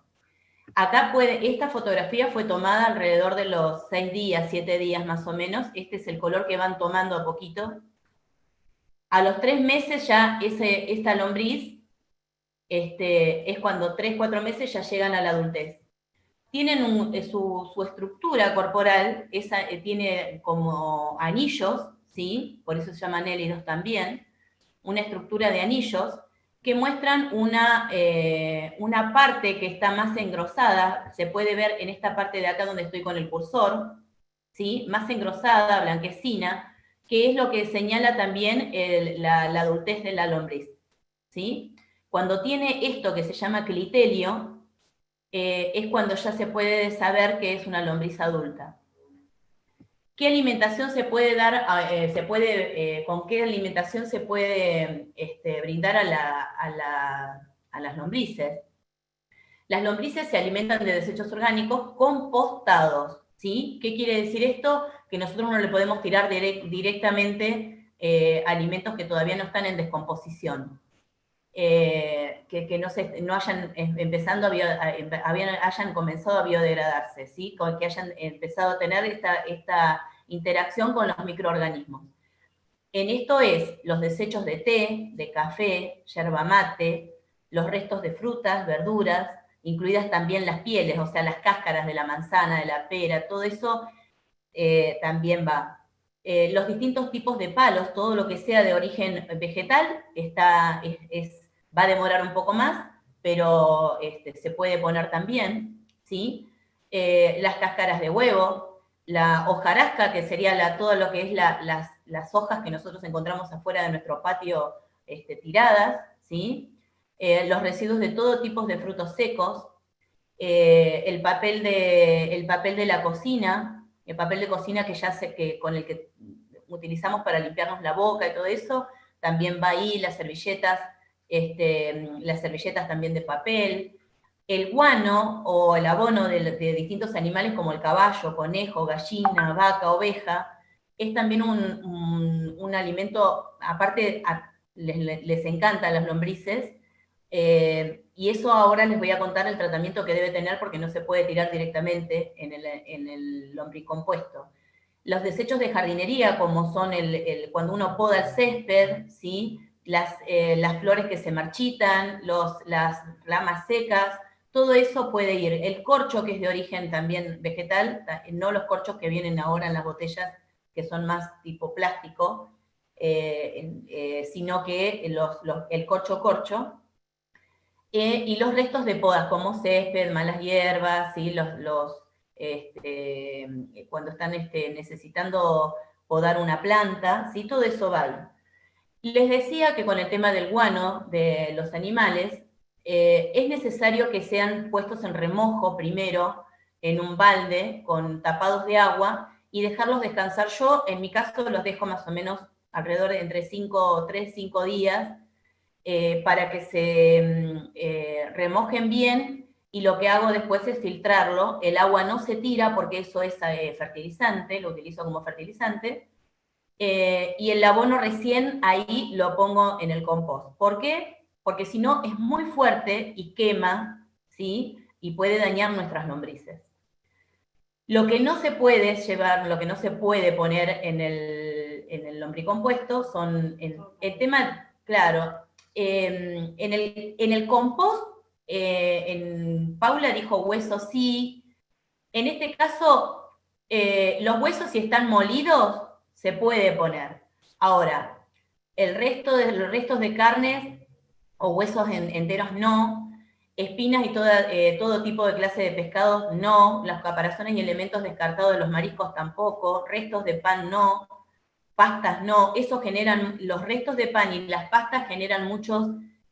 Acá esta fotografía fue tomada alrededor de los 6 días, 7 días más o menos. Este es el color que van tomando a poquito. A los 3 meses ya esta lombriz, es cuando 3, 4 meses ya llegan a la adultez. Tienen su estructura corporal, tiene como anillos, ¿sí? Por eso se llaman élidos también, una estructura de anillos, que muestran una parte que está más engrosada, se puede ver en esta parte de acá donde estoy con el cursor, ¿sí? Más engrosada, blanquecina, que es lo que señala también la adultez de la lombriz, ¿sí? Cuando tiene esto que se llama clitelio, es cuando ya se puede saber que es una lombriz adulta. ¿Qué alimentación se puede dar, con qué alimentación se puede brindar a las lombrices? Las lombrices se alimentan de desechos orgánicos compostados, ¿sí? ¿Qué quiere decir esto? Que nosotros no le podemos tirar directamente alimentos que todavía no están en descomposición. Que no hayan hayan comenzado a biodegradarse, ¿sí? Que hayan empezado a tener esta interacción con los microorganismos. En esto los desechos de té, de café, yerba mate, los restos de frutas, verduras, incluidas también las pieles, o sea, las cáscaras de la manzana, de la pera, todo eso también va. Los distintos tipos de palos, todo lo que sea de origen vegetal, va a demorar un poco más, pero se puede poner también, ¿sí? Las cáscaras de huevo, la hojarasca, que sería todo lo que es las hojas que nosotros encontramos afuera de nuestro patio tiradas, ¿sí? Los residuos de todo tipo de frutos secos, el papel de la cocina, el papel de cocina con el que utilizamos para limpiarnos la boca y todo eso, también va ahí, las servilletas también de papel, el guano o el abono de distintos animales como el caballo, conejo, gallina, vaca, oveja, es también un alimento, aparte les encantan las lombrices, y eso ahora les voy a contar el tratamiento que debe tener porque no se puede tirar directamente en el lombricompuesto. Los desechos de jardinería, como son cuando uno poda el césped, ¿sí? Las flores que se marchitan, las ramas secas, todo eso puede ir. El corcho, que es de origen también vegetal, no los corchos que vienen ahora en las botellas, que son más tipo plástico, sino que el corcho, y los restos de podas, como césped, malas hierbas, ¿sí? Cuando están necesitando podar una planta, ¿sí? Todo eso va ahí. Les decía que con el tema del guano de los animales, es necesario que sean puestos en remojo primero, en un balde, con tapados de agua, y dejarlos descansar. Yo, en mi caso, los dejo más o menos alrededor de entre 3, 5 días, para que se remojen bien, y lo que hago después es filtrarlo. El agua no se tira porque eso es fertilizante, lo utilizo como fertilizante, y el abono recién ahí lo pongo en el compost. ¿Por qué? Porque si no es muy fuerte y quema, ¿sí? Y puede dañar nuestras lombrices. Lo que no se puede llevar, lo que no se puede poner en el lombricompuesto son el tema, claro, en el compost, Paula dijo huesos sí. En este caso, los huesos, si están molidos, se puede poner. Ahora, los restos de carnes o huesos enteros no, espinas y todo tipo de clase de pescados no, los caparazones y elementos descartados de los mariscos tampoco, restos de pan no, pastas no, los restos de pan y las pastas generan muchos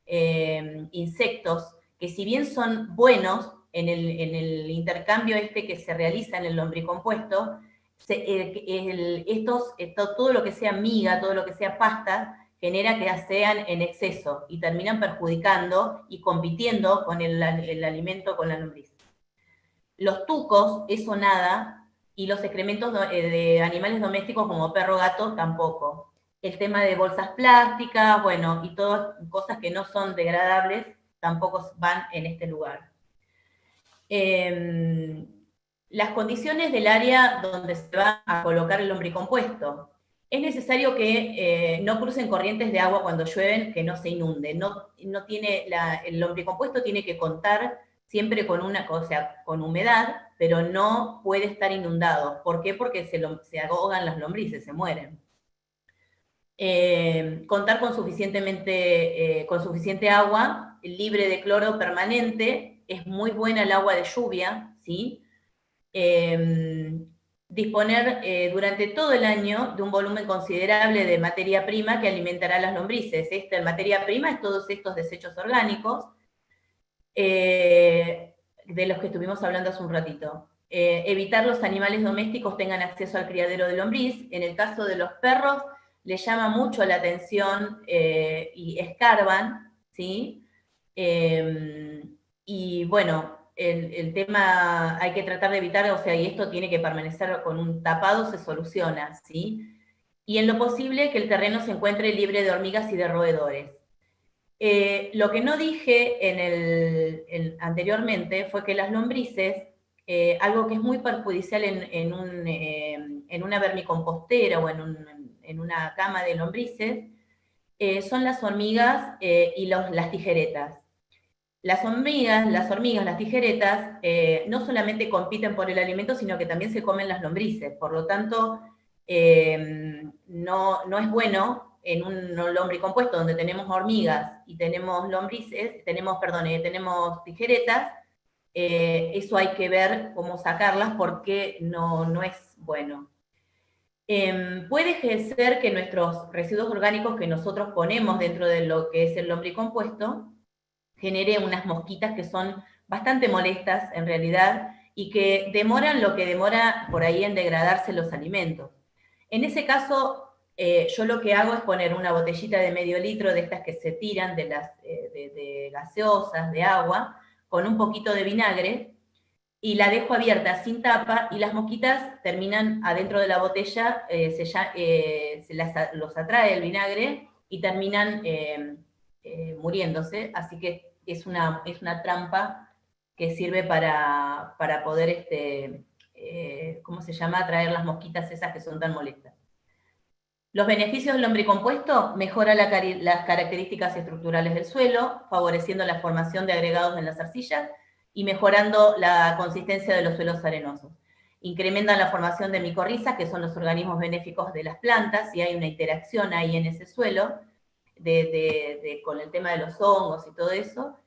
insectos que, si bien son buenos en el intercambio que se realiza en el lombricompuesto, todo lo que sea miga, todo lo que sea pasta, genera que sean en exceso y terminan perjudicando y compitiendo con el alimento, con la lombriz. Los tucos, eso nada, y los excrementos de animales domésticos como perro, gato, tampoco. El tema de bolsas plásticas, bueno, y todas cosas que no son degradables, tampoco van en este lugar. Las condiciones del área donde se va a colocar el lombricompuesto. Es necesario que no crucen corrientes de agua cuando llueven, que no se inunde. El lombricompuesto tiene que contar siempre con con humedad, pero no puede estar inundado. ¿Por qué? Porque se ahogan las lombrices, se mueren. Contar con suficiente agua, libre de cloro permanente. Es muy buena el agua de lluvia, ¿sí? Disponer durante todo el año de un volumen considerable de materia prima que alimentará a las lombrices. La materia prima es todos estos desechos orgánicos, de los que estuvimos hablando hace un ratito. Evitar los animales domésticos tengan acceso al criadero de lombriz. En el caso de los perros, les llama mucho la atención y escarban, ¿sí? Y bueno, el tema hay que tratar de evitar, y esto tiene que permanecer con un tapado, se soluciona, ¿sí? Y en lo posible que el terreno se encuentre libre de hormigas y de roedores. Lo que no dije anteriormente fue que las lombrices, algo que es muy perjudicial en una vermicompostera o en una cama de lombrices, son las hormigas y las tijeretas. Las hormigas, las tijeretas, no solamente compiten por el alimento, sino que también se comen las lombrices. Por lo tanto, no es bueno en un lombricompuesto donde tenemos hormigas y tenemos tenemos tijeretas. Eso hay que ver cómo sacarlas, porque no es bueno. Puede ser que nuestros residuos orgánicos que nosotros ponemos dentro de lo que es el lombricompuesto genere unas mosquitas que son bastante molestas en realidad, y que demoran lo que demora por ahí en degradarse los alimentos. En ese caso, yo lo que hago es poner una botellita de medio litro de estas que se tiran de gaseosas, de agua, con un poquito de vinagre, y la dejo abierta sin tapa, y las mosquitas terminan adentro de la botella, los atrae el vinagre y terminan muriéndose. Así que es una trampa que sirve para poder, ¿cómo se llama?, atraer las mosquitas esas que son tan molestas. Los beneficios del lombricompuesto: mejora las características estructurales del suelo, favoreciendo la formación de agregados en las arcillas y mejorando la consistencia de los suelos arenosos. Incrementan la formación de micorrizas, que son los organismos benéficos de las plantas, y hay una interacción ahí en ese suelo con el tema de los hongos y todo eso.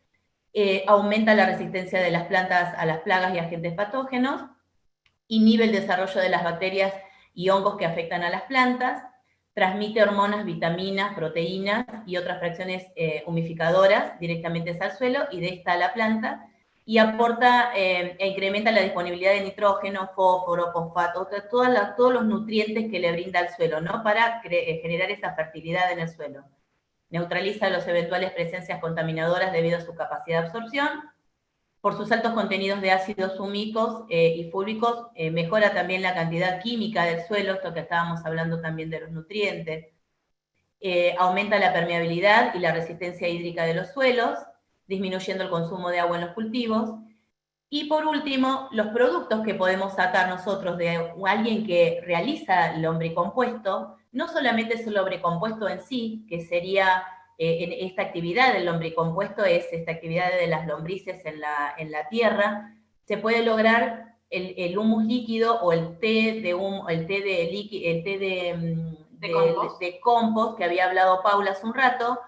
Aumenta la resistencia de las plantas a las plagas y agentes patógenos, inhibe el desarrollo de las bacterias y hongos que afectan a las plantas, transmite hormonas, vitaminas, proteínas y otras fracciones humificadoras directamente al suelo y de esta a la planta, y aporta e incrementa la disponibilidad de nitrógeno, fósforo, fosfato, todos los nutrientes que le brinda al suelo, ¿no? Para generar esa fertilidad en el suelo. Neutraliza las eventuales presencias contaminadoras debido a su capacidad de absorción. Por sus altos contenidos de ácidos húmicos y fúlbicos, mejora también la cantidad química del suelo, esto que estábamos hablando también de los nutrientes. Aumenta la permeabilidad y la resistencia hídrica de los suelos, disminuyendo el consumo de agua en los cultivos. Y por último, los productos que podemos sacar nosotros de alguien que realiza el lombricompuesto, no solamente es el lombricompuesto en sí, que sería en esta actividad del lombricompuesto, es esta actividad de las lombrices en la tierra, se puede lograr el humus líquido o el té de compost que había hablado Paula hace un rato,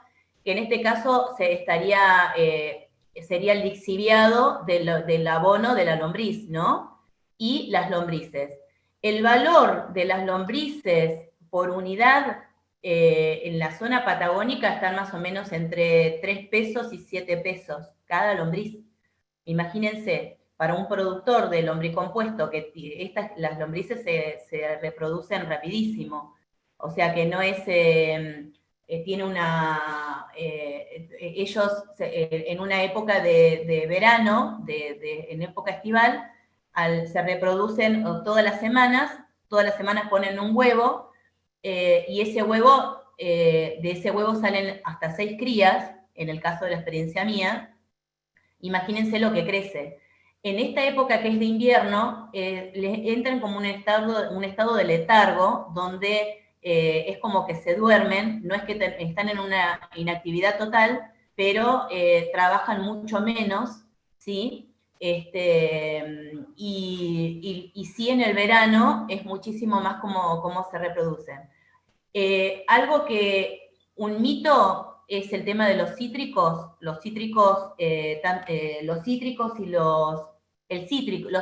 que en este caso sería el lixiviado del abono de la lombriz, ¿no? Y las lombrices. El valor de las lombrices por unidad en la zona patagónica están más o menos entre 3 pesos y 7 pesos cada lombriz. Imagínense, para un productor de lombricompuesto, que las lombrices se reproducen rapidísimo. O sea que no es... tiene una... ellos en una época de verano, en época estival, se reproducen todas las semanas ponen un huevo, y ese huevo, de ese huevo salen hasta 6 crías, en el caso de la experiencia mía. Imagínense lo que crece. En esta época que es de invierno, les entran como un estado de letargo, donde es como que se duermen, no es que están en una inactividad total, pero trabajan mucho menos, ¿sí? Y sí, en el verano es muchísimo más como se reproducen. Un mito es el tema de los cítricos y los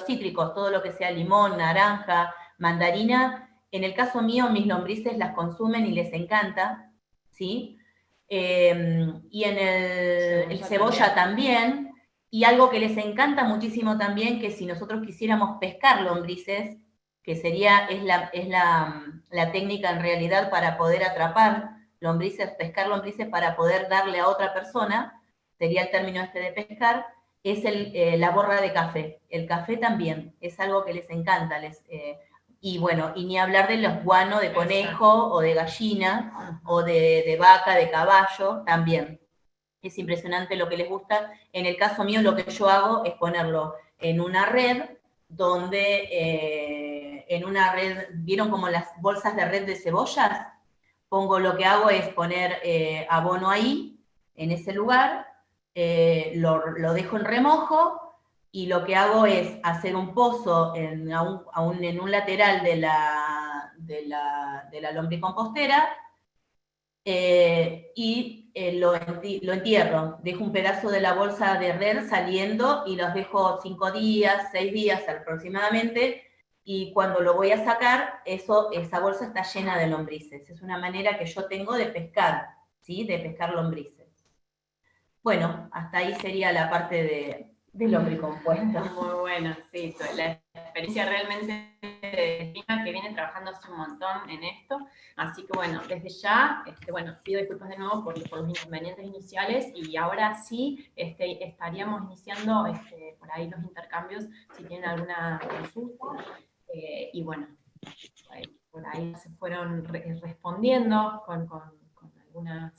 cítricos, todo lo que sea limón, naranja, mandarina. En el caso mío, mis lombrices las consumen y les encanta, ¿sí? Y en el cebolla también. Y algo que les encanta muchísimo también, que si nosotros quisiéramos pescar lombrices, que es la técnica en realidad para poder atrapar lombrices, pescar lombrices para poder darle a otra persona, sería el término de pescar, es la borra de café. El café también es algo que les encanta. Y bueno, y ni hablar de los guanos de conejo o de gallina o de vaca, de caballo, también. Es impresionante lo que les gusta. En el caso mío, lo que yo hago es ponerlo en una red donde, ¿vieron como las bolsas de red de cebollas? Lo que hago es poner abono ahí, en ese lugar, lo dejo en remojo, y lo que hago es hacer un pozo en un lateral de la lombricompostera, y lo entierro. Dejo un pedazo de la bolsa de red saliendo y los dejo 5 días, 6 días aproximadamente, y cuando lo voy a sacar, esa bolsa está llena de lombrices. Es una manera que yo tengo de pescar, ¿sí? De pescar lombrices. Bueno, hasta ahí sería la parte del lombricompuesto. Muy bueno, sí, la experiencia realmente fina, que viene trabajando hace un montón en esto. Así que bueno, desde ya, pido disculpas de nuevo por los inconvenientes iniciales, y ahora sí estaríamos iniciando por ahí los intercambios, si tienen alguna consulta. Y bueno, por ahí se fueron respondiendo con algunas,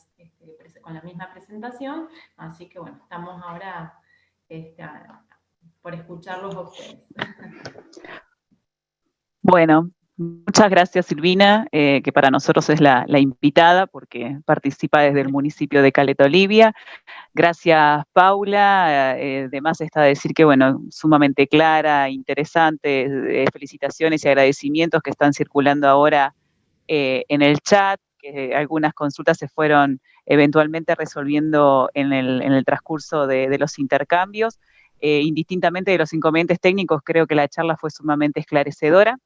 con la misma presentación. Así que bueno, estamos ahora por escucharlos a ustedes. Bueno, muchas gracias, Silvina, que para nosotros es la invitada, porque participa desde el municipio de Caleta Olivia. Gracias, Paula. Además está decir que, bueno, sumamente clara, interesante, felicitaciones y agradecimientos que están circulando ahora en el chat, que algunas consultas se fueron eventualmente resolviendo en el transcurso de los intercambios. Indistintamente de los inconvenientes técnicos, creo que la charla fue sumamente esclarecedora.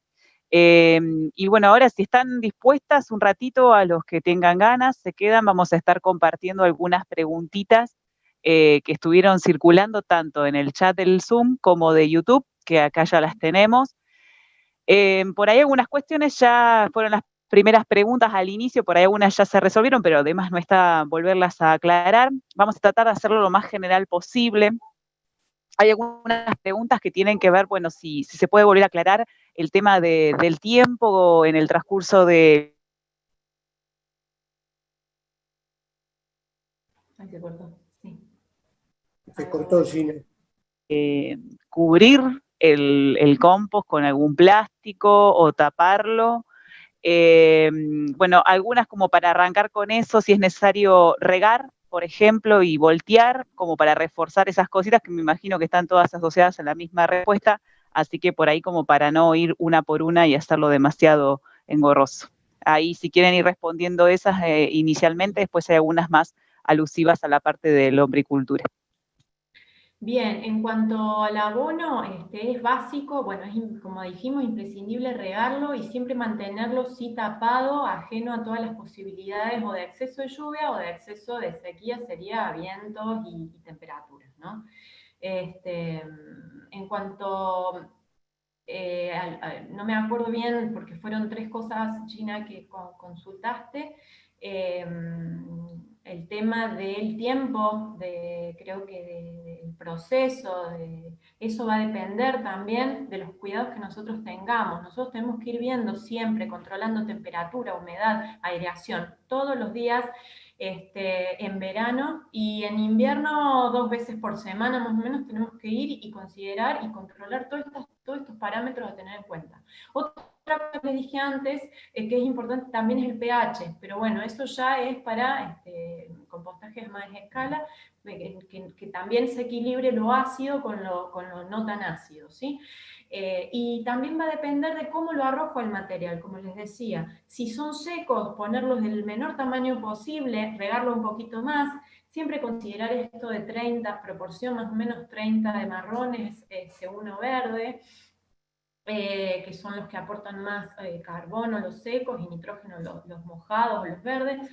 Y bueno, ahora si están dispuestas un ratito, a los que tengan ganas, se quedan, vamos a estar compartiendo algunas preguntitas que estuvieron circulando tanto en el chat del Zoom como de YouTube, que acá ya las tenemos. Por ahí algunas cuestiones ya fueron las primeras preguntas al inicio, por ahí algunas ya se resolvieron, pero además no está volverlas a aclarar. Vamos a tratar de hacerlo lo más general posible. Hay algunas preguntas que tienen que ver, bueno, si se puede volver a aclarar el tema del tiempo en el transcurso de... Ahí se cortó, sí. Se cortó, Gina. Cubrir el compost con algún plástico o taparlo. Bueno, algunas como para arrancar con eso, si es necesario regar, por ejemplo, y voltear, como para reforzar esas cositas que me imagino que están todas asociadas en la misma respuesta, así que por ahí como para no ir una por una y hacerlo demasiado engorroso. Ahí si quieren ir respondiendo esas inicialmente, después hay algunas más alusivas a la parte de la lombricultura. Bien, en cuanto al abono, es básico, bueno, es como dijimos, imprescindible regarlo y siempre mantenerlo sí tapado, ajeno a todas las posibilidades o de exceso de lluvia o de exceso de sequía, sería vientos y temperaturas, ¿no? En cuanto, no me acuerdo bien porque fueron 3 cosas, Gina, que consultaste. El tema del tiempo, creo que del proceso, eso va a depender también de los cuidados que nosotros tengamos. Nosotros tenemos que ir viendo siempre, controlando temperatura, humedad, aireación, todos los días, en verano, y en invierno 2 veces por semana más o menos tenemos que ir y considerar y controlar todos estos parámetros a tener en cuenta. Otra cosa que les dije antes, que es importante también es el pH, pero bueno, eso ya es para compostajes más en escala, que también se equilibre lo ácido con lo no tan ácido, ¿sí? Y también va a depender de cómo lo arrojo el material, como les decía. Si son secos, ponerlos del menor tamaño posible, regarlo un poquito más, siempre considerar esto de 30, proporción más o menos 30 de marrones, C1 verde, que son los que aportan más carbono, los secos, y nitrógeno, los mojados, los verdes.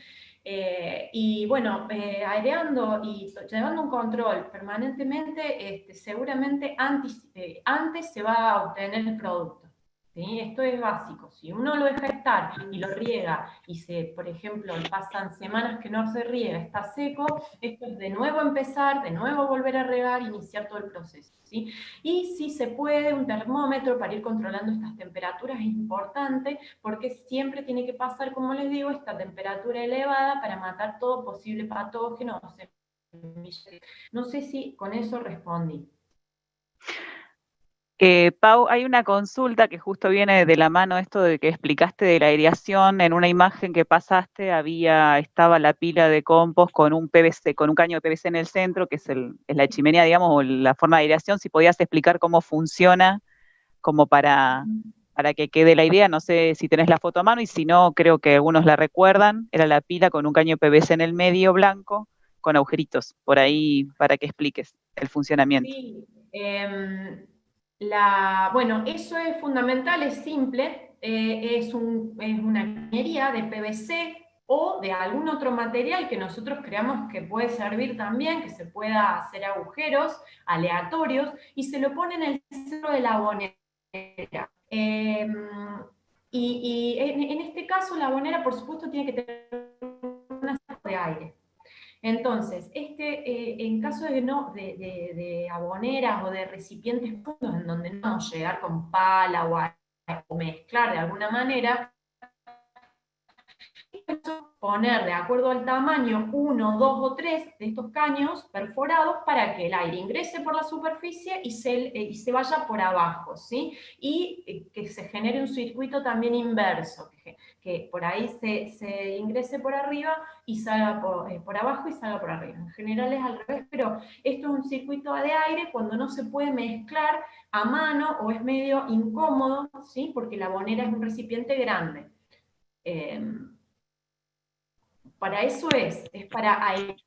Y bueno, aireando y llevando un control permanentemente, seguramente antes se va a obtener el producto. ¿Sí? Esto es básico. Si uno lo deja estar y lo riega y por ejemplo, pasan semanas que no se riega, está seco, esto es de nuevo empezar, de nuevo volver a regar, iniciar todo el proceso. ¿Sí? Y si se puede, un termómetro para ir controlando estas temperaturas es importante, porque siempre tiene que pasar, como les digo, esta temperatura elevada para matar todo posible patógeno. No sé si con eso respondí. Pau, hay una consulta que justo viene de la mano esto de que explicaste de la aireación. En una imagen que pasaste estaba la pila de compost con un PVC, con un caño de PVC en el centro, que es la chimenea, digamos, o la forma de aireación. Si podías explicar cómo funciona, como para que quede la idea. No sé si tenés la foto a mano, y si no, creo que algunos la recuerdan. Era la pila con un caño de PVC en el medio blanco, con agujeritos, por ahí, para que expliques el funcionamiento. Sí, bueno, eso es fundamental, es simple, es una cañería de PVC o de algún otro material que nosotros creamos que puede servir también, que se pueda hacer agujeros aleatorios, y se lo pone en el centro de la abonera. Y en este caso la abonera, por supuesto, tiene que tener una salida de aire. Entonces, en caso de aboneras o de recipientes profundos en donde no vamos a llegar con pala o mezclar de alguna manera, poner de acuerdo al tamaño 1, 2 o 3 de estos caños perforados para que el aire ingrese por la superficie y se vaya por abajo, ¿sí? Y que se genere un circuito también inverso, que por ahí se ingrese por arriba y salga por abajo y salga por arriba. En general es al revés, pero esto es un circuito de aire cuando no se puede mezclar a mano o es medio incómodo, ¿sí? Porque la abonera es un recipiente grande. Para eso es para airear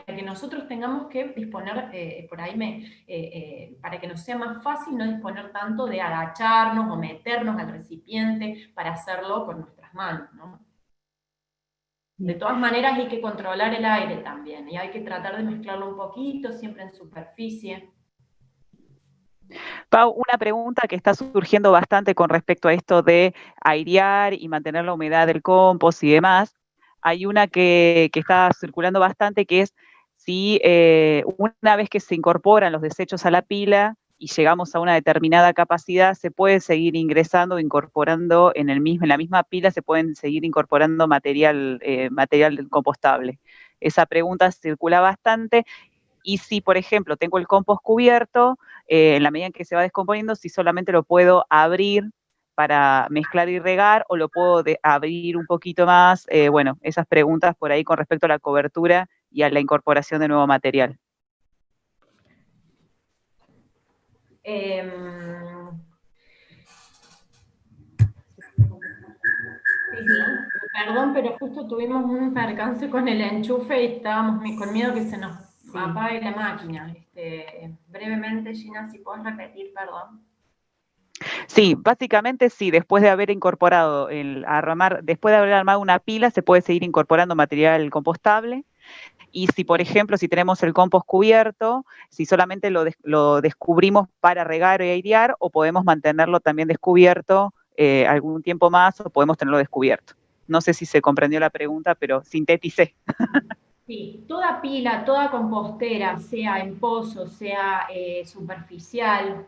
que nosotros tengamos que disponer, por ahí para que nos sea más fácil no disponer tanto de agacharnos o meternos al recipiente para hacerlo con nuestras manos, ¿no? De todas maneras hay que controlar el aire también, y hay que tratar de mezclarlo un poquito, siempre en superficie. Pau, una pregunta que está surgiendo bastante con respecto a esto de airear y mantener la humedad del compost y demás. Hay una que está circulando bastante, que es si una vez que se incorporan los desechos a la pila y llegamos a una determinada capacidad, se puede seguir ingresando, incorporando en la misma pila, se pueden seguir incorporando material compostable. Esa pregunta circula bastante. Y si, por ejemplo, tengo el compost cubierto, en la medida en que se va descomponiendo, si solamente lo puedo abrir para mezclar y regar, o lo puedo abrir un poquito más, bueno, esas preguntas por ahí con respecto a la cobertura y a la incorporación de nuevo material. Perdón, pero justo tuvimos un percance con el enchufe y estábamos con miedo que se nos apague la máquina. Brevemente, Gina, si podés repetir, perdón. Sí, básicamente sí, después de haber incorporado, después de haber armado una pila, se puede seguir incorporando material compostable. Y si, por ejemplo, si tenemos el compost cubierto, si solamente lo descubrimos para regar y airear, o podemos mantenerlo también descubierto algún tiempo más, o podemos tenerlo descubierto. No sé si se comprendió la pregunta, pero sinteticé. Sí, toda pila, toda compostera, sea en pozo, sea superficial,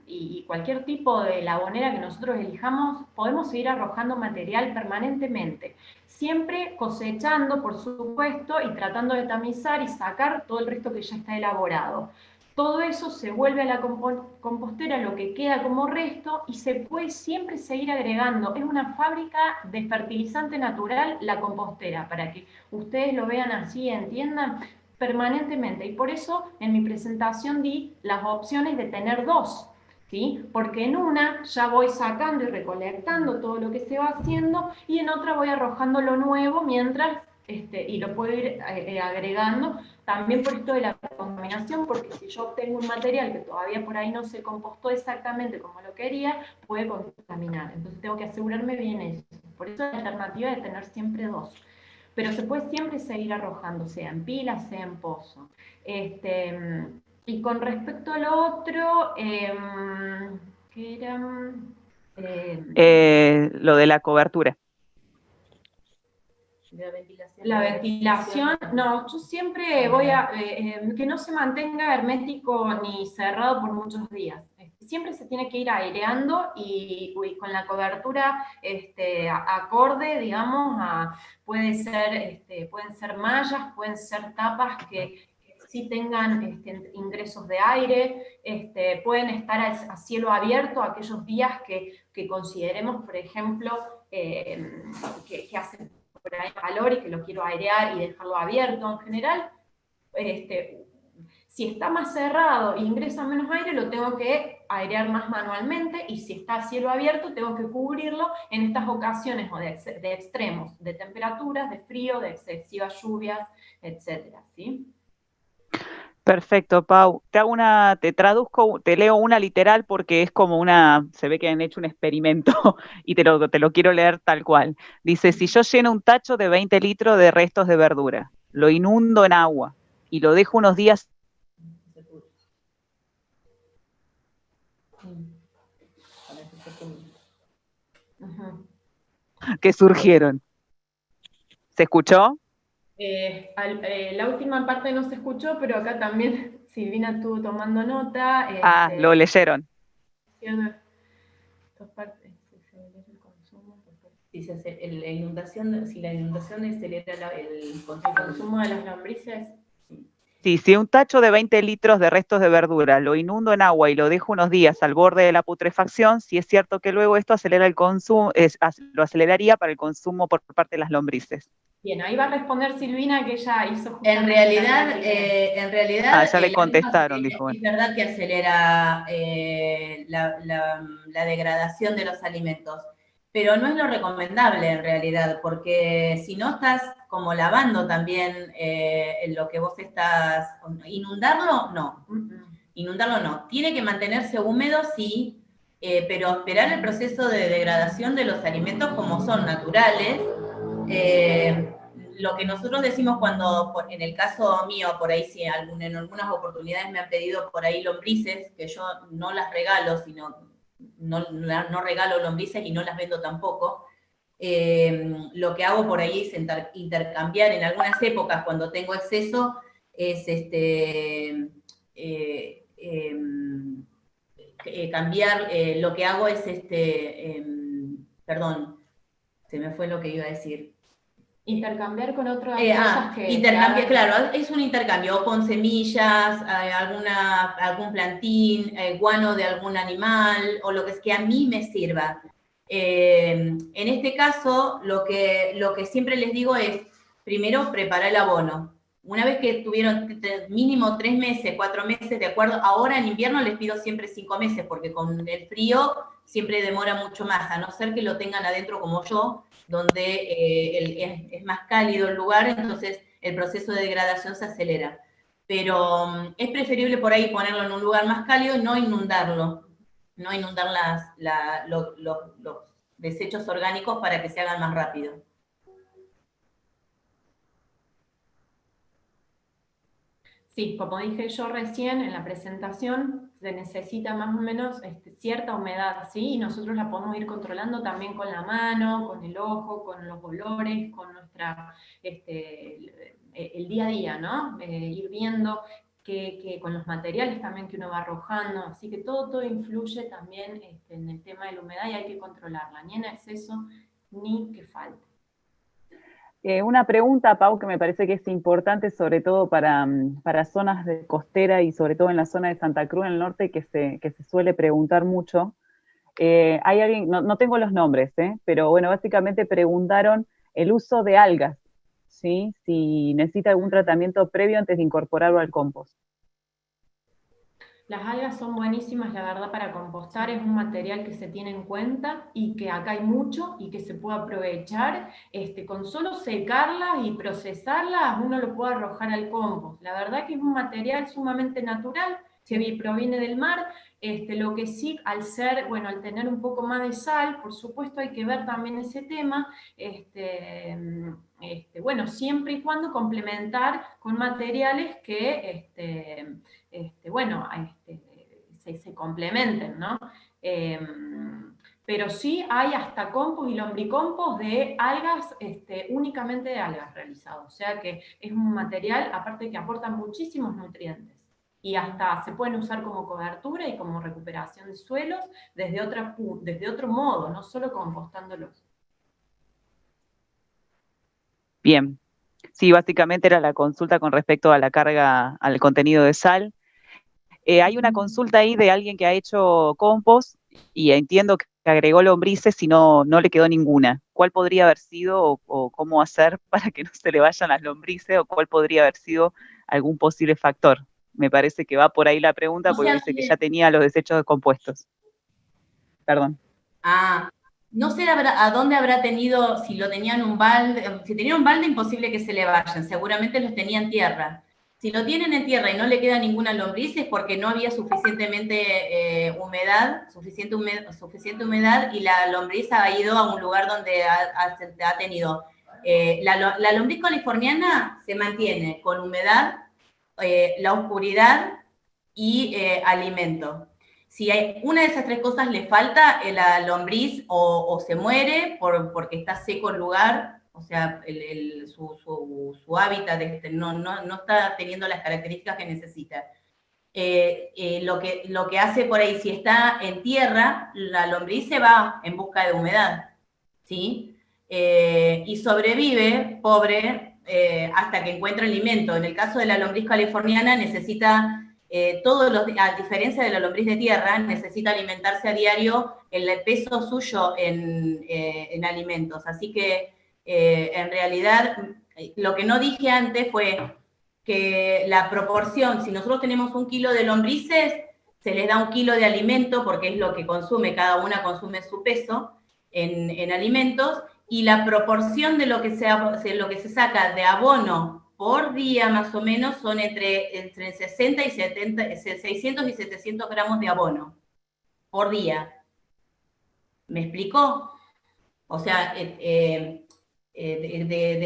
y cualquier tipo de labonera que nosotros elijamos, podemos seguir arrojando material permanentemente, siempre cosechando, por supuesto, y tratando de tamizar y sacar todo el resto que ya está elaborado. Todo eso se vuelve a la compostera, lo que queda como resto, y se puede siempre seguir agregando. Es una fábrica de fertilizante natural la compostera, para que ustedes lo vean así, entiendan, permanentemente. Y por eso en mi presentación di las opciones de tener dos, ¿sí? Porque en una ya voy sacando y recolectando todo lo que se va haciendo, y en otra voy arrojando lo nuevo mientras, y lo puedo ir agregando. También por esto de la contaminación, porque si yo obtengo un material que todavía por ahí no se compostó exactamente como lo quería, puede contaminar. Entonces tengo que asegurarme bien eso. Por eso la alternativa de tener siempre dos. Pero se puede siempre seguir arrojando, sea en pila, sea en pozo. Y con respecto a lo otro, ¿qué era? Lo de la cobertura. La ventilación, no, yo siempre voy a que no se mantenga hermético ni cerrado por muchos días. Siempre se tiene que ir aireando y con la cobertura acorde, digamos, pueden ser mallas, pueden ser tapas que sí tengan ingresos de aire, pueden estar a cielo abierto aquellos días que consideremos, por ejemplo, que hacen por ahí calor y que lo quiero airear y dejarlo abierto. En general, si está más cerrado e ingresa menos aire, lo tengo que airear más manualmente, y si está a cielo abierto, tengo que cubrirlo en estas ocasiones o de extremos, de temperaturas, de frío, de excesivas lluvias, etcétera, ¿sí? Perfecto, Pau. Te traduzco, te leo una literal porque es como se ve que han hecho un experimento y te lo quiero leer tal cual. Dice, si yo lleno un tacho de 20 litros de restos de verdura, lo inundo en agua y lo dejo unos días que surgieron. ¿Se escuchó? La última parte no se escuchó, pero acá también Silvina estuvo tomando nota. Lo leyeron. Si la inundación acelera el consumo de las lombrices. Sí, si un tacho de 20 litros de restos de verdura lo inundo en agua y lo dejo unos días al borde de la putrefacción, sí es cierto que luego esto acelera el consumo, lo aceleraría para el consumo por parte de las lombrices. Bien, ahí va a responder Silvina, que ella hizo en realidad ya le contestaron, dijo. Es verdad que acelera la degradación de los alimentos, pero no es lo recomendable en realidad, porque si no estás como lavando también lo que vos estás... ¿Inundarlo? No. Inundarlo no. Tiene que mantenerse húmedo, sí, pero esperar el proceso de degradación de los alimentos como son naturales. Lo que nosotros decimos cuando, en el caso mío, por ahí sí, en algunas oportunidades me han pedido por ahí lombrices, que yo no las regalo, sino no regalo lombrices y no las vendo tampoco. Lo que hago por ahí es intercambiar en algunas épocas, cuando tengo exceso, es cambiar, lo que hago es, perdón, se me fue lo que iba a decir. Intercambiar con otras cosas que... Intercambio, claro, es un intercambio, con semillas, algún plantín, guano de algún animal, o lo que es que a mí me sirva. En este caso, lo que siempre les digo es, primero, preparar el abono. Una vez que tuvieron mínimo 3 meses, 4 meses, de acuerdo, ahora en invierno les pido siempre 5 meses, porque con el frío siempre demora mucho más, a no ser que lo tengan adentro como yo, donde es más cálido el lugar, entonces el proceso de degradación se acelera. Pero es preferible por ahí ponerlo en un lugar más cálido y no inundarlo, no inundar los desechos orgánicos para que se hagan más rápido. Sí, como dije yo recién en la presentación, se necesita más o menos cierta humedad, ¿sí? Y nosotros la podemos ir controlando también con la mano, con el ojo, con los olores, con nuestra, el día a día, ¿no? Ir viendo que con los materiales también que uno va arrojando, así que todo influye también en el tema de la humedad y hay que controlarla, ni en exceso ni que falte. Una pregunta, Pau, que me parece que es importante, sobre todo para zonas de costera y sobre todo en la zona de Santa Cruz, en el norte, que se suele preguntar mucho. Hay alguien, no tengo los nombres, pero bueno, básicamente preguntaron el uso de algas, ¿sí? Si necesita algún tratamiento previo antes de incorporarlo al compost. Las algas son buenísimas, la verdad, para compostar. Es un material que se tiene en cuenta y que acá hay mucho y que se puede aprovechar. Con solo secarlas y procesarlas, uno lo puede arrojar al compost. La verdad que es un material sumamente natural, que proviene del mar. Lo que sí, al tener un poco más de sal, por supuesto hay que ver también ese tema, bueno, siempre y cuando complementar con materiales que, se complementen, ¿no? Pero sí hay hasta compost y lombricompost de algas, únicamente de algas realizados. O sea que es un material, aparte que aporta muchísimos nutrientes. Y hasta se pueden usar como cobertura y como recuperación de suelos desde otro modo, no solo compostándolos. Bien. Sí, básicamente era la consulta con respecto a la carga, al contenido de sal. Hay una consulta ahí de alguien que ha hecho compost y entiendo que agregó lombrices y no le quedó ninguna. ¿Cuál podría haber sido o cómo hacer para que no se le vayan las lombrices o cuál podría haber sido algún posible factor? Me parece que va por ahí la pregunta porque dice que ya tenía los desechos compuestos. Perdón. No sé a dónde habrá tenido, si lo tenían un balde, si tenían un balde imposible que se le vayan, seguramente los tenía en tierra. Si lo tienen en tierra y no le queda ninguna lombriz es porque no había suficientemente suficiente humedad y la lombriz ha ido a un lugar donde ha tenido. La lombriz californiana se mantiene con humedad, la oscuridad y alimento. Si hay una de esas 3 cosas le falta, la lombriz o se muere porque está seco el lugar, o sea, su hábitat no está teniendo las características que necesita. Lo que hace por ahí, si está en tierra, la lombriz se va en busca de humedad, ¿sí? Y sobrevive, pobre, hasta que encuentra alimento. En el caso de la lombriz californiana necesita... a diferencia de la lombriz de tierra, necesita alimentarse a diario el peso suyo en alimentos. Así que, en realidad, lo que no dije antes fue que la proporción, si nosotros tenemos 1 kilo de lombrices, se les da 1 kilo de alimento, porque es lo que consume, cada una consume su peso en alimentos, y la proporción de lo que se saca de abono por día más o menos son entre 60 y 70, 600 y 700 gramos de abono por día. ¿Me explicó? O sea, de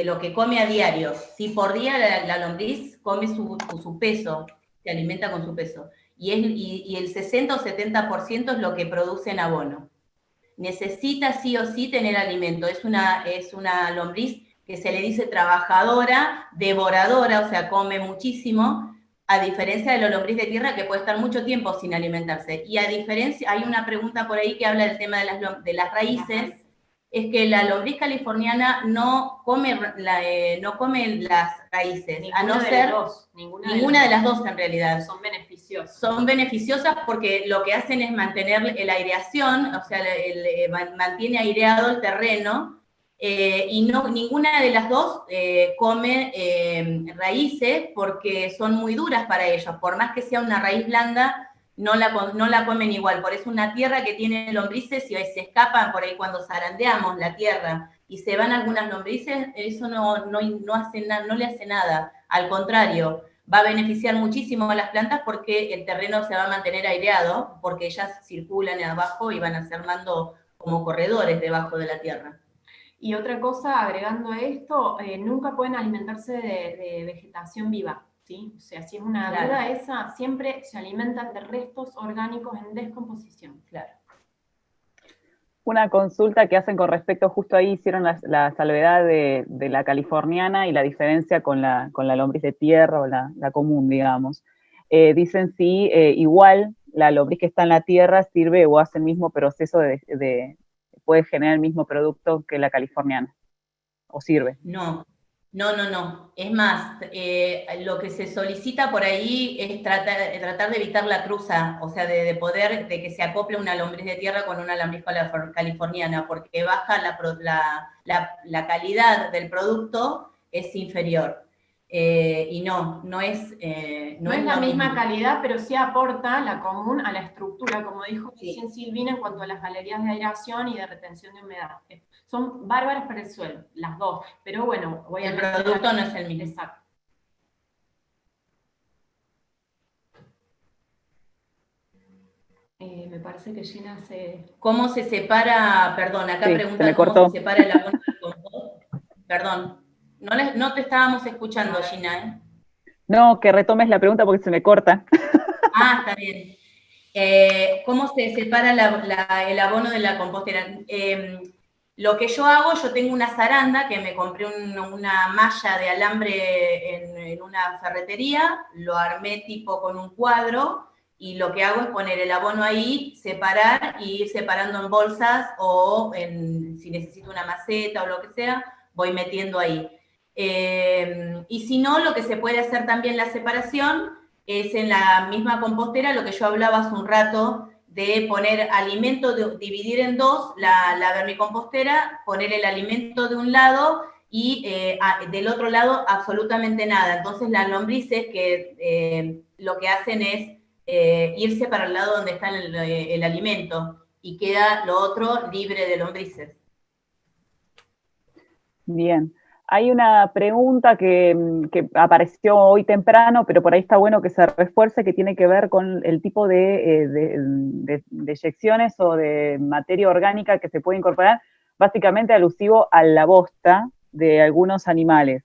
lo que come a diario. Si por día la lombriz come su peso, se alimenta con su peso, y el 60 o 70% es lo que produce en abono. Necesita sí o sí tener alimento. Es una lombriz que se le dice trabajadora, devoradora, o sea, come muchísimo, a diferencia de la lombriz de tierra que puede estar mucho tiempo sin alimentarse. Y a diferencia, hay una pregunta por ahí que habla del tema de las raíces, es que la lombriz californiana no come las raíces, Ninguna a no de ser las dos, ninguna de las dos en realidad. Son beneficiosas. Son beneficiosas porque lo que hacen es mantener la aireación, o sea, mantiene aireado el terreno, y ninguna de las dos come raíces porque son muy duras para ellos. Por más que sea una raíz blanda, no la comen igual. Por eso una tierra que tiene lombrices, si se escapan por ahí cuando zarandeamos la tierra y se van algunas lombrices, eso no le hace nada. Al contrario, va a beneficiar muchísimo a las plantas porque el terreno se va a mantener aireado, porque ellas circulan abajo y van a ser mandando como corredores debajo de la tierra. Y otra cosa, agregando a esto, nunca pueden alimentarse de vegetación viva, ¿sí? O sea, si es una duda esa, siempre se alimentan de restos orgánicos en descomposición. Claro. Una consulta que hacen con respecto, justo ahí hicieron la salvedad de la californiana y la diferencia con la lombriz de tierra o la común, digamos. Dicen si igual la lombriz que está en la tierra sirve o hace el mismo proceso puede generar el mismo producto que la californiana, o sirve. No. Es más, lo que se solicita por ahí es tratar de evitar la cruza, o sea, de que se acople una lombriz de tierra con una lombriz californiana, porque baja la calidad del producto, es inferior. Y no es la misma calidad, pero sí aporta la común a la estructura, como dijo recién Silvina, en cuanto a las galerías de aireación y de retención de humedad. Son bárbaras para el suelo, las dos, pero bueno, el producto no es el mismo. Exacto. Me parece que Gina ¿Cómo se separa? Perdón, acá preguntan cómo se separa el abono del compost. Perdón, no te estábamos escuchando, Gina, No, que retomes la pregunta porque se me corta. Ah, está bien. ¿Cómo se separa el abono de la compostera? Lo que yo hago, yo tengo una zaranda que me compré una malla de alambre en una ferretería, lo armé tipo con un cuadro, y lo que hago es poner el abono ahí, separar y ir separando en bolsas o si necesito una maceta o lo que sea, voy metiendo ahí. Y si no, lo que se puede hacer también la separación es en la misma compostera, lo que yo hablaba hace un rato, de poner alimento, dividir en dos la vermicompostera, poner el alimento de un lado y del otro lado absolutamente nada. Entonces las lombrices que lo que hacen es irse para el lado donde está el alimento y queda lo otro libre de lombrices. Bien. Hay una pregunta que apareció hoy temprano, pero por ahí está bueno que se refuerce, que tiene que ver con el tipo de eyecciones o de materia orgánica que se puede incorporar, básicamente alusivo a la bosta de algunos animales.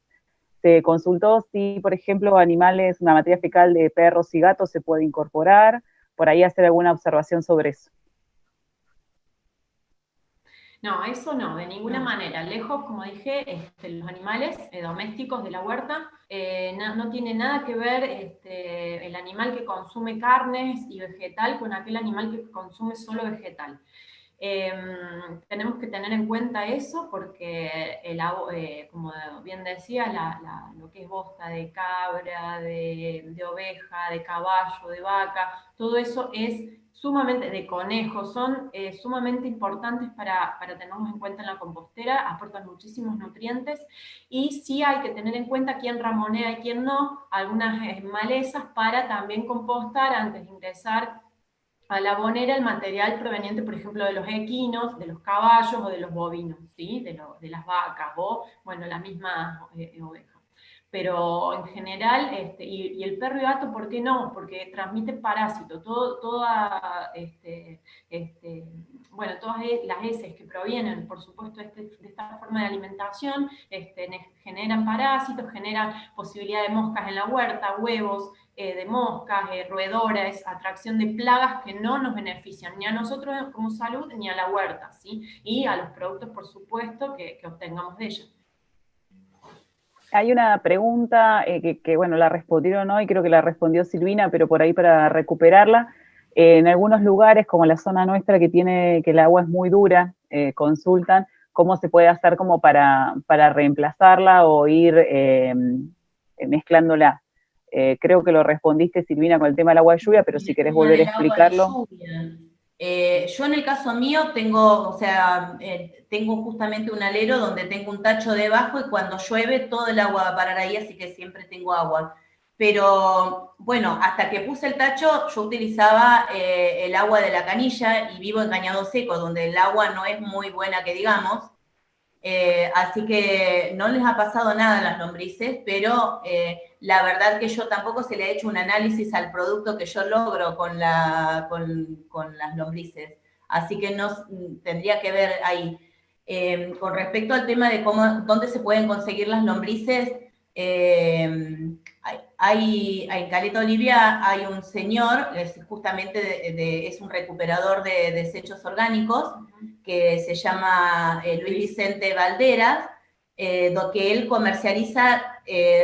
Se consultó si, por ejemplo, animales, una materia fecal de perros y gatos se puede incorporar, por ahí hacer alguna observación sobre eso. No, eso no, de ninguna manera. Lejos, como dije, los animales domésticos de la huerta, no tiene nada que ver el animal que consume carnes y vegetal con aquel animal que consume solo vegetal. Tenemos que tener en cuenta eso porque, como bien decía, lo que es bosta de cabra, de oveja, de caballo, de vaca, todo eso es sumamente, de conejos, son sumamente importantes para tenerlos en cuenta en la compostera, aportan muchísimos nutrientes, y sí hay que tener en cuenta quién ramonea y quién no, algunas malezas para también compostar antes de ingresar a la abonera el material proveniente, por ejemplo, de los equinos, de los caballos o de los bovinos, ¿sí? De las vacas o, bueno, la misma oveja. Pero en general, y el perro y gato, ¿por qué no? Porque transmiten parásitos. Bueno, todas las heces que provienen, por supuesto, de esta forma de alimentación, generan parásitos, generan posibilidad de moscas en la huerta, huevos de moscas, roedores, atracción de plagas que no nos benefician ni a nosotros como salud ni a la huerta, ¿sí? Y a los productos, por supuesto, que obtengamos de ellos. Hay una pregunta que, bueno, la respondieron hoy, creo que la respondió Silvina, pero por ahí para recuperarla. En algunos lugares, como la zona nuestra que el agua es muy dura, consultan cómo se puede hacer como para reemplazarla o ir mezclándola. Creo que lo respondiste, Silvina, con el tema del agua de lluvia, pero si querés volver a explicarlo. Yo en el caso mío tengo, tengo justamente un alero donde tengo un tacho debajo y cuando llueve todo el agua va a parar ahí, así que siempre tengo agua. Pero bueno, hasta que puse el tacho yo utilizaba el agua de la canilla y vivo en Cañado Seco, donde el agua no es muy buena que digamos. Así que no les ha pasado nada a las lombrices, pero la verdad que yo tampoco se le ha hecho un análisis al producto que yo logro con las lombrices. Así que no tendría que ver ahí. Con respecto al tema de dónde se pueden conseguir las lombrices, en Caleta Olivia hay un señor, justamente es un recuperador de desechos orgánicos, que se llama Luis Vicente Valderas, que él comercializa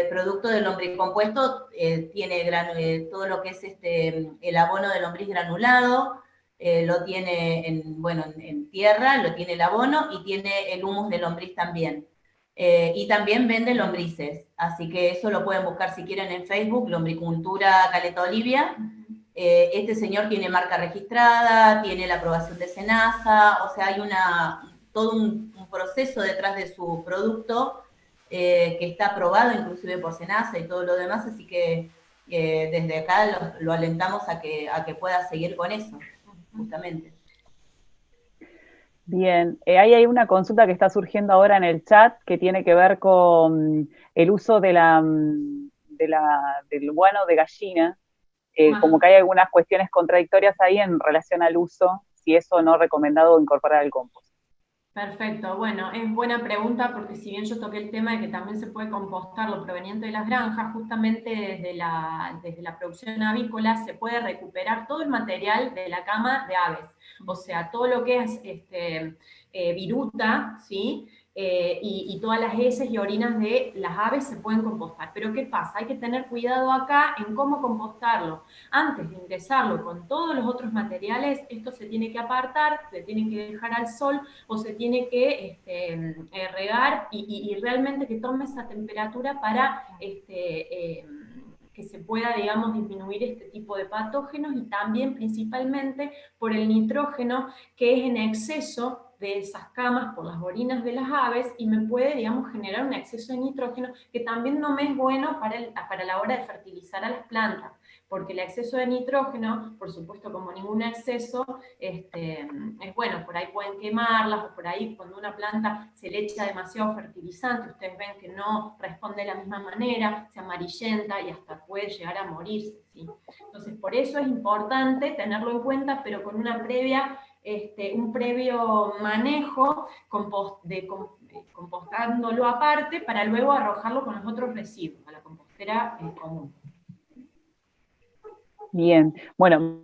producto de lombricompuesto, tiene todo lo que es el abono de lombriz granulado, lo tiene en tierra, lo tiene el abono y tiene el humus de lombriz también. Y también vende lombrices, así que eso lo pueden buscar si quieren en Facebook, Lombricultura Caleta Olivia. Este señor tiene marca registrada, tiene la aprobación de SENASA, o sea, hay todo un proceso detrás de su producto que está aprobado inclusive por SENASA y todo lo demás, así que desde acá lo alentamos a que pueda seguir con eso, justamente. Bien, ahí hay una consulta que está surgiendo ahora en el chat que tiene que ver con el uso del guano de gallina, como que hay algunas cuestiones contradictorias ahí en relación al uso, si eso no recomendado incorporar al compost. Perfecto, bueno, es buena pregunta porque si bien yo toqué el tema de que también se puede compostar lo proveniente de las granjas, justamente desde la producción avícola se puede recuperar todo el material de la cama de aves, o sea, todo lo que es viruta, ¿sí? Y todas las heces y orinas de las aves se pueden compostar. Pero ¿qué pasa? Hay que tener cuidado acá en cómo compostarlo. Antes de ingresarlo con todos los otros materiales, esto se tiene que apartar, se tiene que dejar al sol o se tiene que regar y realmente que tome esa temperatura para que se pueda, digamos, disminuir este tipo de patógenos y también principalmente por el nitrógeno que es en exceso de esas camas por las orinas de las aves y me puede, digamos, generar un exceso de nitrógeno que también no me es bueno para la hora de fertilizar a las plantas, porque el exceso de nitrógeno, por supuesto, como ningún exceso, es bueno, por ahí pueden quemarlas, o por ahí cuando una planta se le echa demasiado fertilizante, ustedes ven que no responde de la misma manera, se amarillenta y hasta puede llegar a morirse, ¿sí? Entonces, por eso es importante tenerlo en cuenta, pero con un previo manejo compostándolo aparte para luego arrojarlo con los otros residuos a la compostera común. Bien, bueno.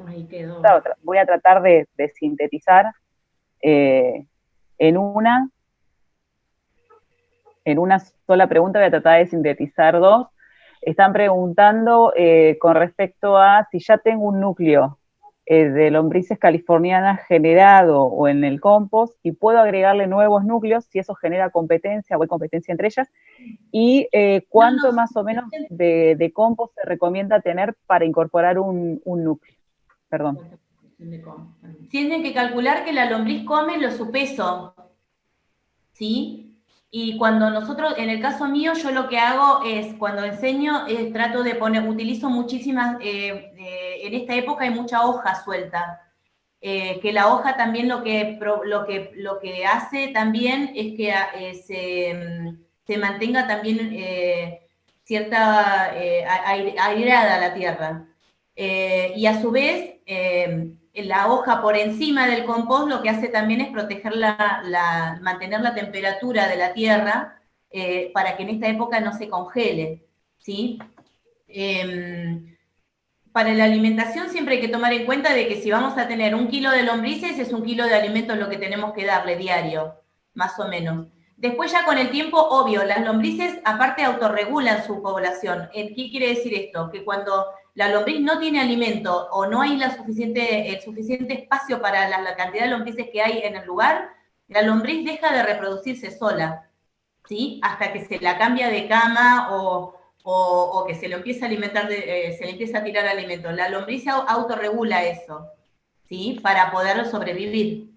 Ahí quedó. Voy a tratar de sintetizar en una sola pregunta, voy a tratar de sintetizar dos. Están preguntando con respecto a si ya tengo un núcleo de lombrices californianas generado o en el compost y puedo agregarle nuevos núcleos, si eso genera competencia o hay competencia entre ellas, y cuánto más o menos de compost se recomienda tener para incorporar un núcleo. Perdón. Tienen que calcular que la lombriz come su peso, ¿sí? Y cuando nosotros, en el caso mío, yo lo que hago es, cuando enseño, trato de utilizo muchísimas, en esta época hay mucha hoja suelta, que la hoja también lo que hace también es que se mantenga también cierta airada la tierra. Y a su vez, la hoja por encima del compost lo que hace también es proteger mantener la temperatura de la tierra para que en esta época no se congele, ¿sí? Para la alimentación siempre hay que tomar en cuenta de que si vamos a tener 1 kilo de lombrices, es 1 kilo de alimento lo que tenemos que darle diario, más o menos. Después ya con el tiempo, obvio, las lombrices aparte autorregulan su población. ¿Qué quiere decir esto? Que cuando la lombriz no tiene alimento o no hay el suficiente espacio para la cantidad de lombrices que hay en el lugar, la lombriz deja de reproducirse sola, ¿sí? Hasta que se la cambia de cama o que se le empieza a alimentar, se le empieza a tirar alimento. La lombriz autorregula eso, ¿sí? Para poder sobrevivir.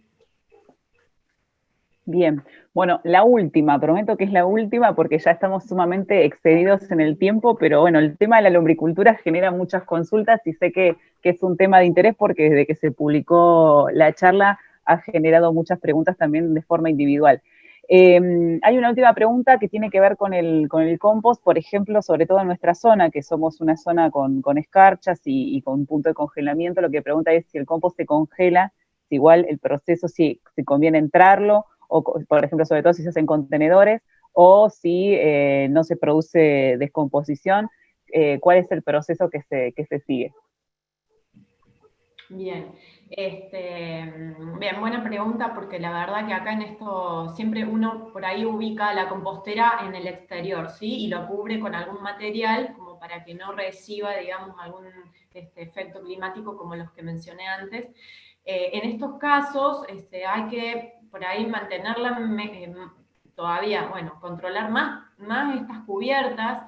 Bien, bueno, la última, prometo que es la última porque ya estamos sumamente excedidos en el tiempo, pero bueno, el tema de la lombricultura genera muchas consultas y sé que es un tema de interés porque desde que se publicó la charla ha generado muchas preguntas también de forma individual. Hay una última pregunta que tiene que ver con el compost, por ejemplo, sobre todo en nuestra zona, que somos una zona con escarchas y con un punto de congelamiento. Lo que pregunta es si el compost se congela, si igual el proceso, si conviene entrarlo, o por ejemplo, sobre todo si se hacen contenedores, o si no se produce descomposición, ¿cuál es el proceso que se sigue? Bien, bien, buena pregunta, porque la verdad que acá en esto siempre uno por ahí ubica la compostera en el exterior, ¿sí? Y lo cubre con algún material como para que no reciba, digamos, algún efecto climático como los que mencioné antes. En estos casos hay que por ahí mantenerla todavía, bueno, controlar más estas cubiertas,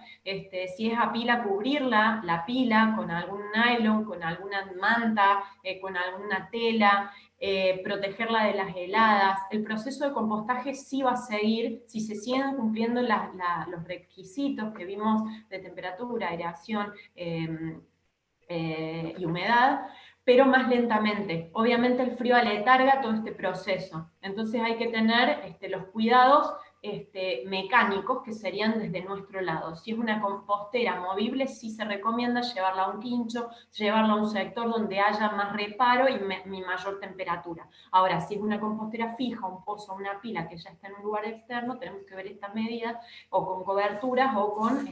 si es a pila, cubrirla, la pila con algún nylon, con alguna manta, con alguna tela, protegerla de las heladas. El proceso de compostaje sí va a seguir si se siguen cumpliendo los requisitos que vimos de temperatura, aireación y humedad, pero más lentamente. Obviamente el frío aletarga todo este proceso. Entonces hay que tener los cuidados mecánicos que serían desde nuestro lado. Si es una compostera movible, sí se recomienda llevarla a un quincho, llevarla a un sector donde haya más reparo y mayor temperatura. Ahora, si es una compostera fija, un pozo, una pila que ya está en un lugar externo, tenemos que ver estas medidas o con coberturas o con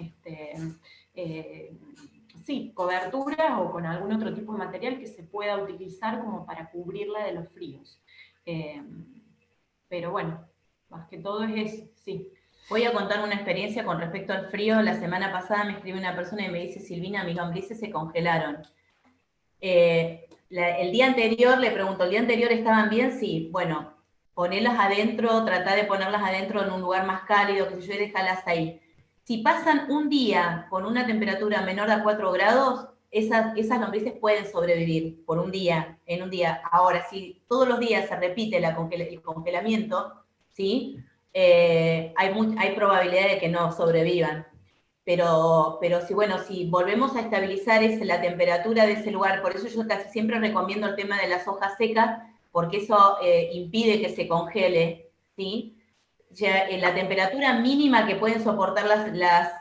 sí, coberturas o con algún otro tipo de material que se pueda utilizar como para cubrirla de los fríos. Pero bueno, más que todo es eso, sí. Voy a contar una experiencia con respecto al frío. La semana pasada me escribió una persona y me dice, Silvina, mis lombrices se congelaron. El día anterior, le pregunto, ¿el día anterior estaban bien? Sí, bueno, ponerlas adentro, tratar de ponerlas adentro en un lugar más cálido, que sé yo, y dejarlas ahí. Si pasan un día con una temperatura menor a 4 grados, esas lombrices pueden sobrevivir por un día, en un día. Ahora, si todos los días se repite el congelamiento, ¿sí? Hay probabilidad de que no sobrevivan. Pero si volvemos a estabilizar la temperatura de ese lugar, por eso yo casi siempre recomiendo el tema de las hojas secas, porque eso impide que se congele, ¿sí? La temperatura mínima que pueden soportar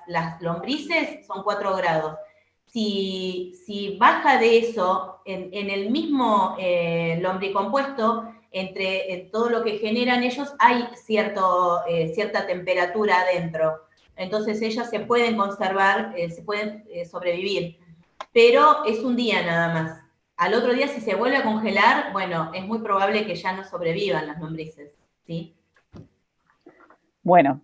las lombrices son 4 grados. Si baja de eso, en el mismo lombricompuesto, en todo lo que generan ellos, hay cierta temperatura adentro. Entonces ellas se pueden conservar, se pueden sobrevivir. Pero es un día nada más. Al otro día, si se vuelve a congelar, bueno, es muy probable que ya no sobrevivan las lombrices, ¿sí? Bueno,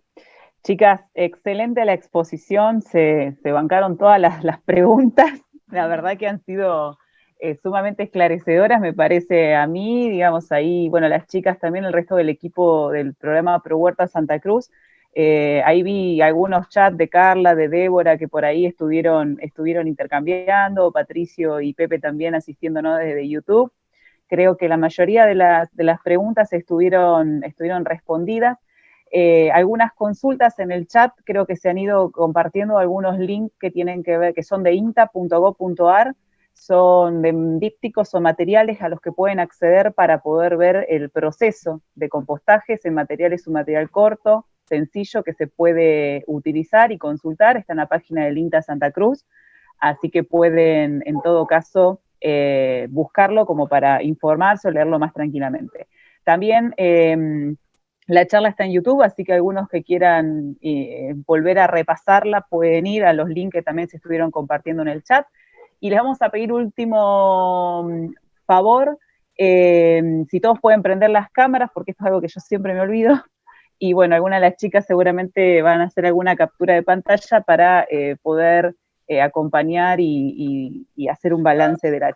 chicas, excelente la exposición, se bancaron todas las preguntas, la verdad que han sido sumamente esclarecedoras, me parece a mí, digamos ahí, bueno, las chicas también, el resto del equipo del programa Pro Huerta Santa Cruz, ahí vi algunos chats de Carla, de Débora, que por ahí estuvieron intercambiando, Patricio y Pepe también asistiéndonos desde YouTube. Creo que la mayoría de las preguntas estuvieron respondidas. algunas consultas en el chat, creo que se han ido compartiendo algunos links que tienen que ver, que son de inta.gov.ar, son de dípticos o materiales a los que pueden acceder para poder ver el proceso de compostaje. Ese material es un material corto, sencillo, que se puede utilizar y consultar, está en la página del INTA Santa Cruz, así que pueden, en todo caso, buscarlo como para informarse o leerlo más tranquilamente. También la charla está en YouTube, así que algunos que quieran volver a repasarla pueden ir a los links que también se estuvieron compartiendo en el chat. Y les vamos a pedir último favor, si todos pueden prender las cámaras, porque esto es algo que yo siempre me olvido, y bueno, algunas de las chicas seguramente van a hacer alguna captura de pantalla para poder acompañar y hacer un balance de la